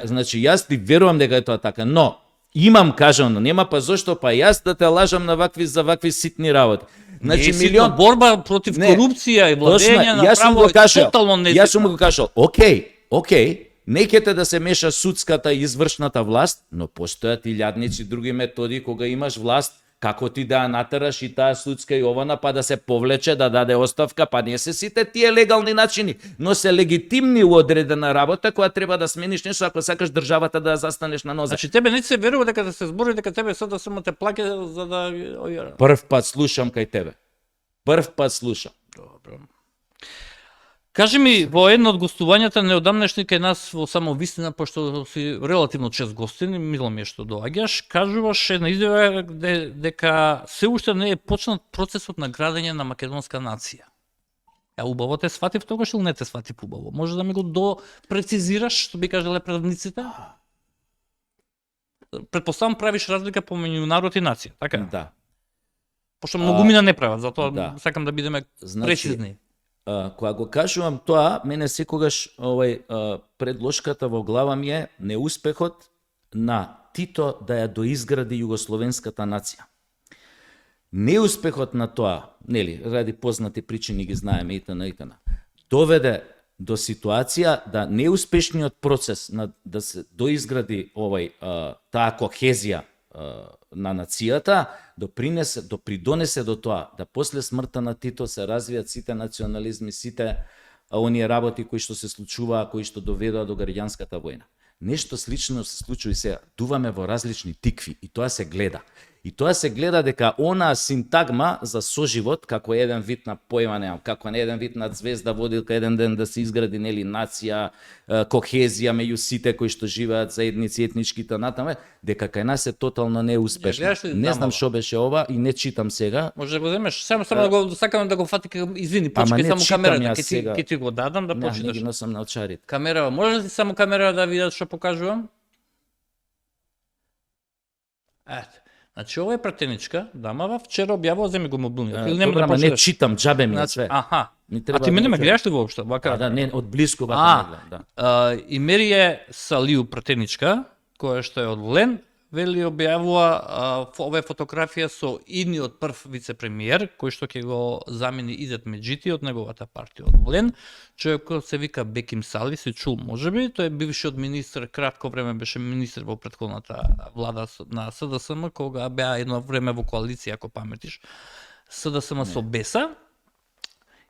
Значи јас ти верувам дека е тоа така, но имам кажано, нема па зошто па јас да те лажам на за вакви ситни работи. Значи милион борба против корупција и владење на право е тотално неситно. Јас сум го кажал, окей, не ќе да се меша судската и извршната власт, но постојат и илјадници други методи кога имаш власт, како ти да ја натераш и таа судска и ована, па да се повлече, да даде оставка, па не се сите тие легални начини, но се легитимни у одредена работа која треба да смениш нешто ако сакаш државата да ја застанеш на нозе. Значи тебе не се верува дека да се збори дека тебе се да само те плаќа за да Прв пат слушам кај тебе. Прв пат слушам. Добро. Кажи ми, во едно од гостувањата неодамнешни кај нас во Само вистина, пошто си релативно чест гостин, мило ми е што доаѓаш, кажуваш една изјава дека се уште не е почнат процесот на градење на македонска нација. Убаво те сватив тогаш или не те сватив убаво? Може да ми го допрецизираш, што би кажале правниците? Предпоставам правиш разлика помеѓу народ и нација, така? Да. Пошто многумина не прават, затоа сакам да бидеме прецизни. Кога го кажувам тоа, мене секогаш предложката во глава ми е неуспехот на Тито да ја доизгради југословенската нација. Неуспехот на тоа, нели, ради познати причини ги знаеме итн. Доведе до ситуација да неуспешниот процес на да се доизгради таа кохезија на нацијата допридонесе до тоа да после смртта на Тито се развијат сите национализми, сите оние работи кои што се случуваа, кои што доведоа до граѓанската војна. Нешто слично се случува и сега. Дуваме во различни тикви и тоа се гледа. И тоа се гледа дека онаа синтагма за соживот, како еден вид на појма, немам, како еден вид на звезда водилка, еден ден да се изгради нели нација, кохезија меѓу сите кои што живеат заедници етничките натаме, дека кај нас е тотално неуспешно. Не знам што беше ова и не читам сега. Може да го земеш, само да го сакам да го фати, извини, почекај само камерата, ќе ти го дадам да почиташ. Не ги носам на очарите. Камера, може ли само камера да видат што покажувам? Ето. Значи, ова е пратеничка, дамава, вчера објавува, земи го мобилниот. Или нема да почиташ? Не читам, џабе ми е све. Аха. А ти мене ме гледаш ли воопшто? Да, не, од блиску вака не гледам, да. И Мерије Салиу пратеничка, која што е од Лен, вели објавува оваа фотографија со идниот прв вице-премиер, кој што ќе го замени Изет Меджити од неговата партија од Лен. Човекот се вика Беким Сали, се чул можеби, тој е бившиот министер, кратко време беше министер во претходната влада на СДСМ, кога беа едно време во коалиција, ако паметиш, СДСМ со Беса.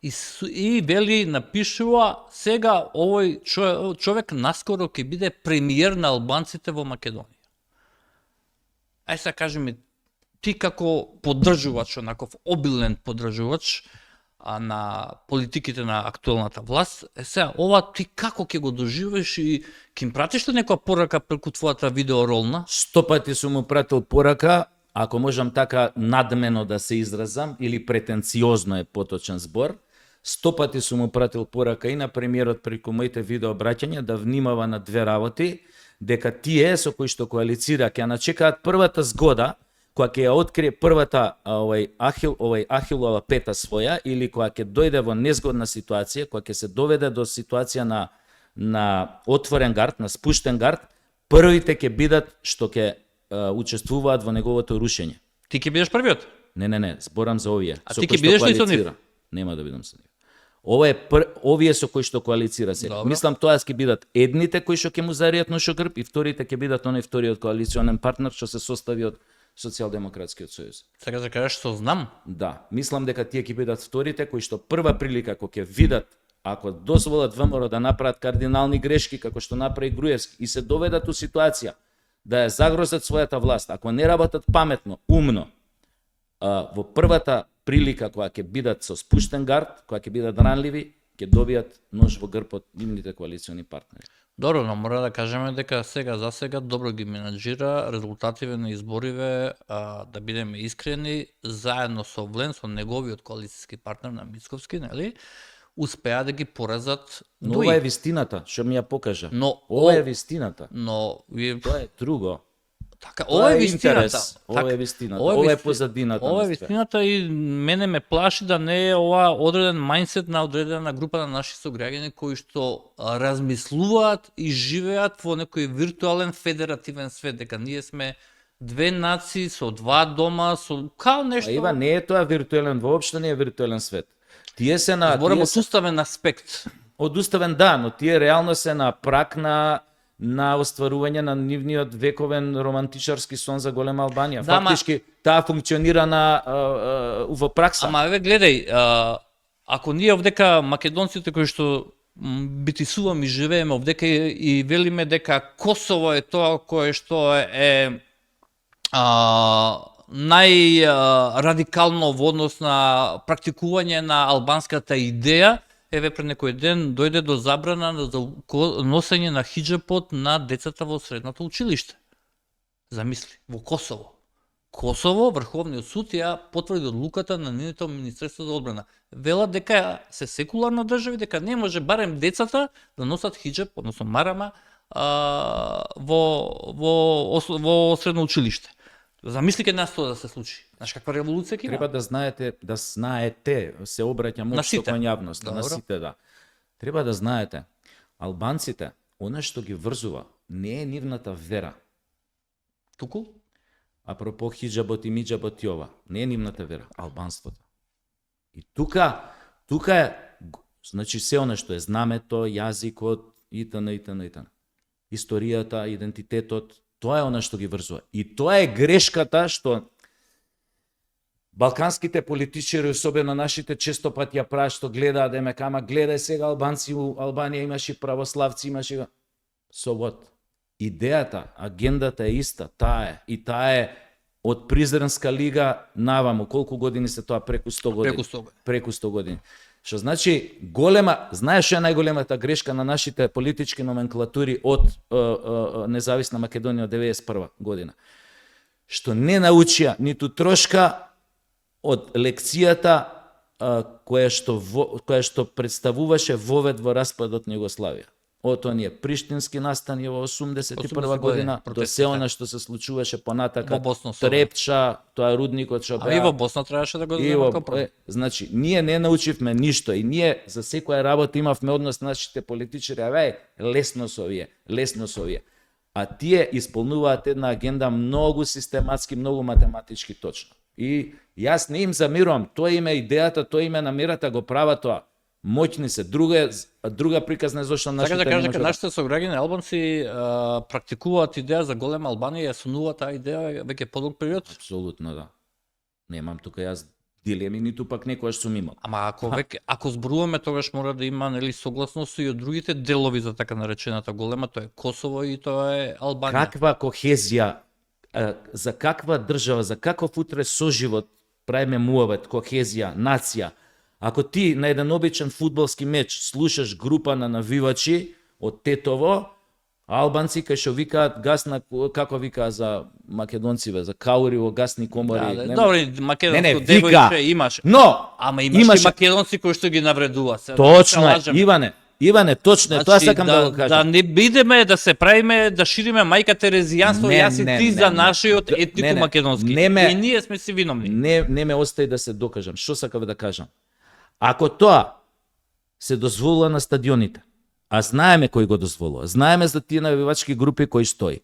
И вели напишува сега овој човек наскоро ќе биде премиер на албанците во Македонија. Ај сега кажи ми, ти како поддржувач, онаков обилен поддржувач на политиките на актуелната власт, сега ова ти како ќе го доживеш и ќе им пратиш ли некоја порака преку твојата видеоролна? 100 пати сум му пратил порака, ако можам така надмено да се изразам, или претенциозно е поточен збор, 100 пати сум му пратил порака и на премиерот преку моите видеообраќања да внимава на две работи, дека тие со кои што коалицира ќе начекаат првата згода, која ќе ја открие првата ахилова пета своја, или која ќе дојде во незгодна ситуација, која ќе се доведе до ситуација на отворен гард, на спуштен гард, првите ќе бидат што ќе учествуваат во неговото рушење. Ти ќе бидеш првиот? Не, зборам за овие. А ти ќе бидеш ли со нив? Нема да бидам со нив. Овие со кои што коалицира сега. Мислам тоа ќе бидат едните кои што ќе му заријат ношо грб и вторите ќе бидат оној вториот коалиционен партнер што се состави од Социјалдемократскиот сојуз. Сега да кажеш што знам? Да, мислам дека тие ќе бидат вторите кои што прва прилика кога ќе видат, ако дозволат ВМРО да направат кардинални грешки како што направи Груевски и се доведат у ситуација да ја загрозат својата власт, ако не работат паметно, умно, во првата прилика кога ќе бидат со спуштен гард, кога ќе бидат ранливи, ќе добијат нож во грбот нивните коалициони партнери. Добро, но мора да кажеме дека за сега добро ги менаџира резултативе на избориве, да бидеме искрени, заедно со Влен, со неговиот коалициски партнер на Мицковски, нели? Успеа да ги поразат. Но ова е вистината, што ми ја покажа. Но Ова е вистината. Но Тоа е друго. така, Тоа ова е е вистината. интерес, ова е вистината, ова е ова е висти- позадината. Ова е на све. вистината и мене ме плаши да не е ова одреден мајндсет на одредена група на наши сограѓани кои што размислуваат и живеат во некој виртуелен федеративен свет, дека ние сме две нации со два дома, со као нешто. А Ива, не е тоа виртуелен, воопшто не е виртуелен свет. Тие се на Зборам тие од се, уставен аспект. од уставен да, но тие реално се на прак на остварување на нивниот вековен романтичарски сон за голема Албанија. Да, Фактички таа функционира во пракса. Ама еве гледај, ако ние овдека македонците кои што битисуваме и живееме овдека и велиме дека Косово е тоа кое што е најрадикално во однос на практикување на албанската идеја, еве пред некој ден дојде до забрана за носење на хиџапот на децата во средното училиште. Замисли, во Косово. Косово, Врховниот суд ја потврди одлуката на нивното Министерство за одбрана. Велат дека се секуларна држава и дека не може барем децата да носат хиџап, односно марама, во средно училиште. Замисли кај нас тоа да се случи. Знаеш каква револуција ќе има? Треба да знаете, се обраќам општо кон јавност, на сите, да. Треба да знаете, албанците, она што ги врзува, не е нивната вера. Туку? Апропо хиџабот и миџабот и ова, не е нивната вера, албанството. И тука е, значи се она што е знамето, јазикот, итн. Историјата, идентитетот, тоа е она што ги врзува. И тоа е грешката што балканските политичари, особено нашите, често пати ја прават, што гледаат дека ама гледај сега албанци, у Албанија имаше православци, имаше so what? Идејата, агендата е иста, таа е. И таа е од Призренска лига наваму. Колку години се тоа? Преку 100 години. Преку 100 години. Преку 100 години. Што значи голема, знаеш што е најголемата грешка на нашите политички номенклатури од независна Македонија од 91 година? Што не научија ниту трошка од лекцијата која што представуваше вовед во распадот на Југославија. Од оние приштински настани во 81 година до се она што се случуваше понатака, Трепча, тоа рудникот што беа. А и во Босна требаше да го земе. Значи, ние не научивме ништо и ние за секоја работа имавме однос на нашите политичари, лесно со овие. А тие исполнуваат една агенда многу систематски, многу математички точно. И јас не им замирувам, тоа им е идејата, тоа им е намерата, го прават тоа. Моќни се, друга приказна е зашто нашите така да кажа дека нашите сограѓани албанци практикуваат идеја за голема Албанија и ја сонуваат таа идеја веќе подолг период. Апсолутно да. Немам тука јас дилеми, ниту пак некојаш сум имал. Ама ако зборуваме, тогаш мора да има нели согласност и од другите делови за така наречената голема, тоа е Косово и тоа е Албанија. Каква кохезија, за каква држава, за каков утре соживот правиме муавет, кохезија, нација. Ако ти на еден обичен фудбалски меч слушаш група на навивачи од Тетово, албанци кај што викаат гасна, како викаа за македонциве, за каури во гасни комори. Да, добро, македонско девојче имаше. Но ама имаше македонци кои што ги навредуваат. Точно е, Иване, точно е, тоа сакам да го кажам. Да не бидеме да се правиме, да шириме мајка терезијанство, јас и ти за нашиот етнико македонски. И ние сме си виновни. Не ме остаи да се докажам. Што сакам да кажам? Ако тоа се дозволува на стадионите, а знаеме кој го дозволува, знаеме за тие навивачки групи кои стои.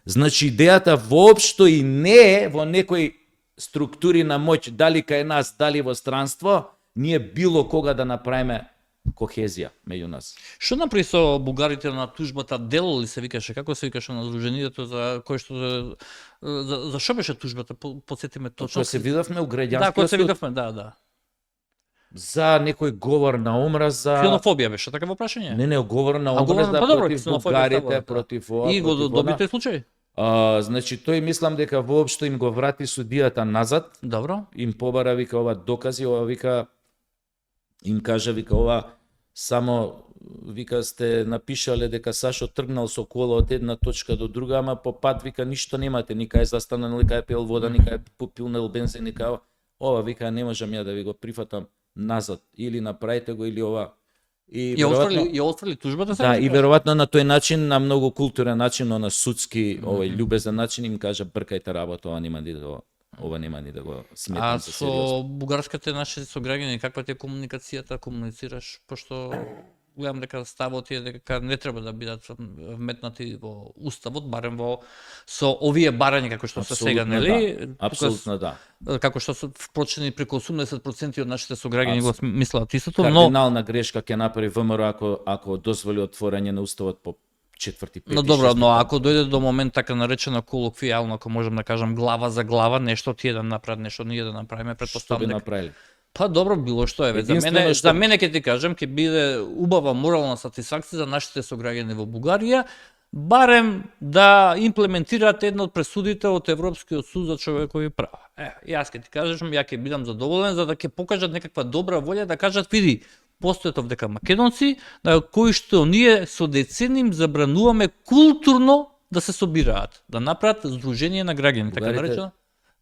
Значи идејата воопшто и не е во некои структури на моќ, дали кај нас, дали во странство, ние било кога да направиме кохезија меѓу нас. Што направи со бугарите на тужбата? Дело ли се викаше? Како се викаше на Сдруженијето за кој што за што беше тужбата? Потсетиме точно. Кога се видовме у граѓанскиот. Да, кога се видовме, да. За некој говор на омраз, за ксенофобија беше такво прашање? Не, говор на омраз против бугарите, против ова. И го доби тој случај? Значи тој мислам дека воопшто им го врати судијата назад, Добро. им побара вика ова докази, ова вика им кажа вика ова само вика сте напишале дека Сашо тргнал со кола од една точка до друга, ама по пат вика ништо немате, никај застанал, никај пил вода, никај попилнал бензин, никај ова вика не можам ја да ви го прифатам назад, или направите го или ова. И Ја отфрли тужбата сега? да, и веројатно на тој начин, на многу културен начин, но на судски, овој љубезен начин им кажа бркајте работа, ова нема ни да го сметам А за со сериозно. бугарските наши сограѓани, каква ти е комуникацијата, комуницираш, пошто гледам дека ставот е дека не треба да бидат вметнати во уставот, барем во со овие барања како што се сега, Апсолутно нели? да. Апсолутно да. Како што се впрочени преку 80% од нашите сограѓани го мислат истото, но Кардинална грешка ќе направи ВМРО ако дозволи отворање на уставот по четврти, пети, но добро, шести но пат. ако дојде до момент така наречено колоквијално, ако можам да кажам глава за глава, нешто тие да направат, нешто ние да направиме, Што би претпоставам дека направили? па добро било што е, за Единствено мене, што- за мене ќе ти кажам, ќе биде убава морална сатисфакција за нашите сограѓани во Бугарија, барем да имплементираат една од пресудите од Европскиот суд за човекови права. Јас ќе ти кажам, ја ќе бидам задоволен за да ќе покажат некаква добра волја, да кажат, види, постојат дека македонци, на кои што ние со децени им забрануваме културно да се собираат, да направат здружение на граѓани, така Бугарите наречено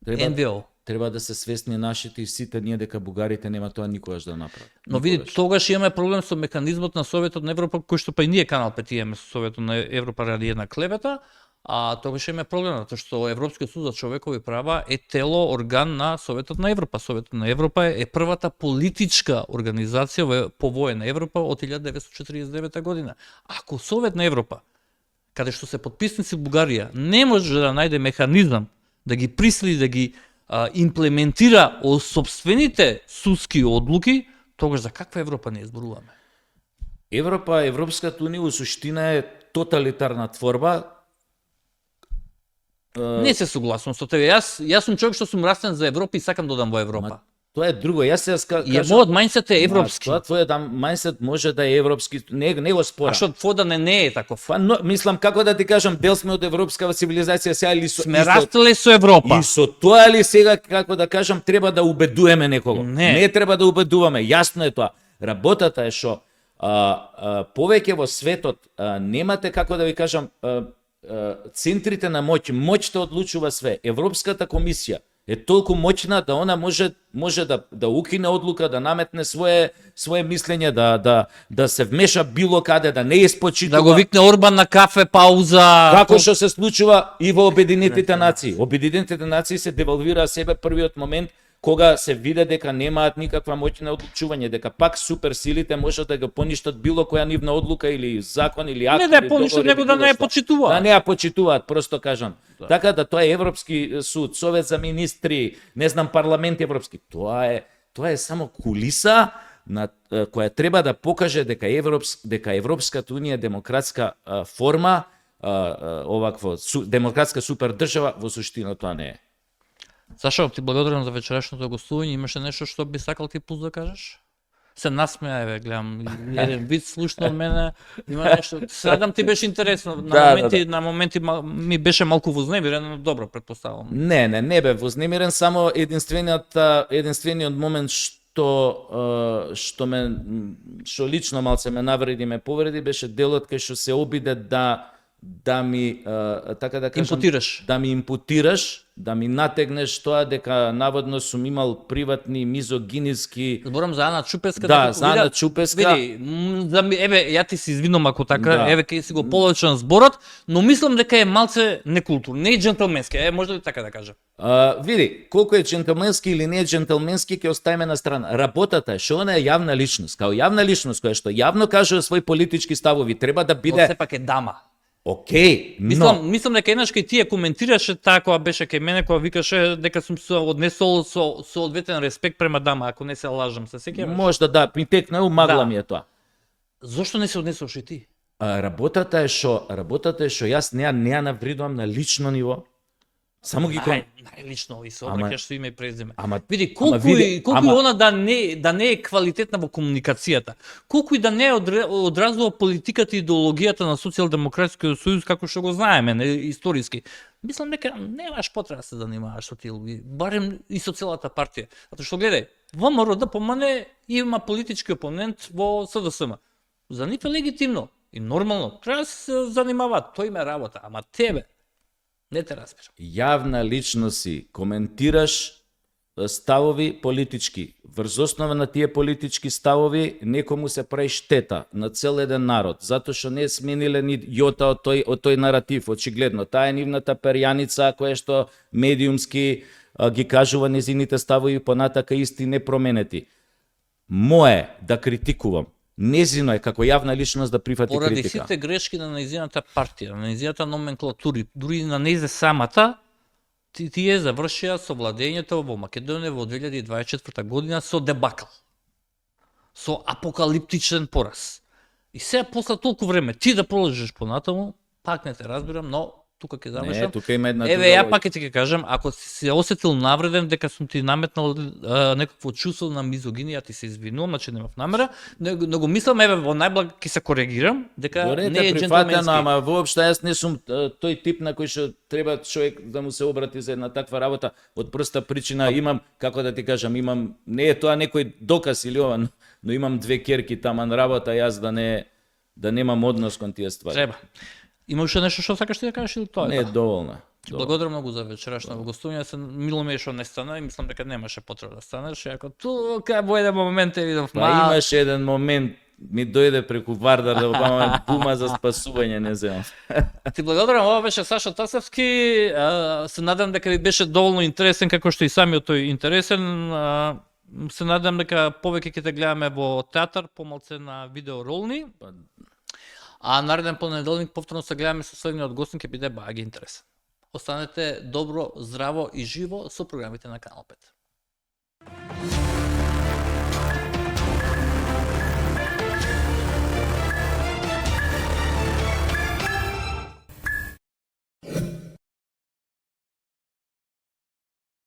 Треба, НВО. треба да се свесни нашите и сите ние дека бугарите нема тоа никогаш да направат. Но види, Никогаш. тогаш имаме проблем со механизмот на Советот на Европа, кој што па и ние Канал 5 имаме со Советот на Европа ради една клевета, а тогаш имаме проблем, затоа што Европскиот суд за човекови права е тело, орган на Советот на Европа. Советот на Европа е првата политичка организација по воена Европа од 1949 година. Ако Совет на Европа, каде што се потписници Бугарија, не може да најде механизам да ги присили, да ги имплементира од собствените судски одлуки, тогаш за каква Европа не зборуваме? Европа, Европската унија во суштина е тоталитарна творба. Не се согласувам со тебе. Јас сум човек што сум растен за Европа и сакам да одам во Европа. Тоа е друго. Јас се И мојот мајндсет е европски. Тоа твојот мајндсет може да е европски, не го А спорам. што твојот да не е таков? Па, но, мислам како да ти кажам, дел сме од европска цивилизација сега или со Сме растеле со Европа. И со тоа ли сега, како да кажам, треба да убедуваме некого? Не. треба да убедуваме, јасно е тоа. Работата е што повеќе во светот немате, како да ви кажам, центрите на моќта одлучува све. Европската комисија е толку моќна да она може да укине одлука, да наметне свое мислење, да се вмеша било каде, да не испочитува. Да го викне Орбан на кафе пауза. Како што се случува и во Обединетите нации. Обединетите нации се девалвираа себе првиот момент кога се виде дека немаат никаква моќ на одлучување, дека пак суперсилите можат да го поништат било која нивна одлука или закон или акт. Не да ја или поништат, договор, него или да било не ја што. почитуваат. Да не ја почитуваат, просто кажам. Така да тоа е Европски суд, Совет за министри, не знам, парламент европски. Тоа е само кулиса на која треба да покаже дека Европската унија е демократска форма, овакво демократска супердржава, во суштина тоа не е. Сашо, ти благодарам за вечерашното гостување. Имаше нешто што би сакал ти пус да кажеш? Се насмеа, еве, гледам, еден вид слушно од мене, има нешто. Се надам ти беше интересно, на моменти ми беше малку вознемирен, но добро, претпоставам. Не бе вознемирен, само единствениот момент што лично малце ме навреди, ме повреди, беше делот кај што се обиде да ми така да кажам, да ми импутираш, да ми натегнеш тоа дека наводно сум имал приватни мизогиниски. Зборам за Ана Чупеска. Да, за Ана Чупеска. Види, еве, ја ти се извинувам ако така, Да. еве кај си го полечен зборот, но мислам дека е малце некултурно, не е џентлменски, може ли така да кажам? Види, колку е џентлменски или не е џентлменски, ќе оставиме на страна. Работата е што она е јавна личност, као јавна личност која што јавно кажува своји политички ставови, треба да Но биде сепак е дама. окей, но Мислам дека еднаш кај тие коментираше таа која беше кај мене, која викаше дека сум се однесол со одветен респект према дама, ако не се лажам, се сеќаваш? можда да, ми текна умагла Да. ми е тоа. Зошто не се однесуваш и ти? Работата е што јас не ја навредувам на лично ниво. Само ги најлично и се обраќаш со име и презиме. Ама Види, ама колку и она да не е квалитетна во комуникацијата. Колку и да не одразува политиката и идеологијата на Социјалдемократскиот сојуз како што го знаеме историски. Мислам дека немаш потреба да се занимаваш со тие луѓе, барем и со целата партија. Затоа што гледај, ВМРО ДПМН има политички опонент во СДСМ. За нив е легитимно и нормално, треба да се занимаваат, тој им е работа, ама тебе не те разбирам. Јавна личност си, коментираш ставови политички. Врз основа на тие политички ставови некому се прави штета на цел еден народ, затоа што не смениле ни јота од тој наратив, очигледно. Таа е нивната перјаница која што медиумски ги кажува незините ставови понатака исти непроменети. Мое да критикувам. Незино е како јавна личност да прифати Поради критика. сите грешки на нејзината партија, на нејзината номенклатури, дури на нејзе самата, тие завршија со владењето во Македонија во 2024 година со дебакл. Со апокалиптичен пораз. И сега после толку време ти да продолжиш понатаму, пак не те разбирам, но тука ќе завршам. Не, тука има една Еве, друга ја пак ќе ти кажам, ако си се осетил навреден дека сум ти наметнал некакво чувство на мизогинија, ти се извинувам, значи немав намера, но го мислам, еве, во најблаг ќе се коригирам, дека Добре, не е прифатено, џентлменски. ама воопшто јас не сум тој тип на кој што треба човек да му се обрати за една таква работа. Од проста причина имам, како да ти кажам, имам, не е тоа некој доказ или ова, но имам две керки таман работа, јас да немам однос кон тие ствари. Треба. Има уште нешто што сакаш ти да кажеш или тоа? Не е доволно. Ти благодарам многу за вечерашно гостување, се мило ми е што не стана и мислам дека немаше потреба да станеш, ако тука во еден момент те видов Па имаше еден момент, ми дојде преку Вардар да обама бума за спасување, не знам. Ти благодарам, ова беше Саша Тасевски, се надам дека ви беше доволно интересен, како што и самиот тој интересен. Се надам дека повеќе ќе те гледаме во театар, помалце на видео ролни. А нареден понеделник повторно се гледаме со следниот гостин, ќе биде баги интересен. Останете добро, здраво и живо со програмите на Канал 5.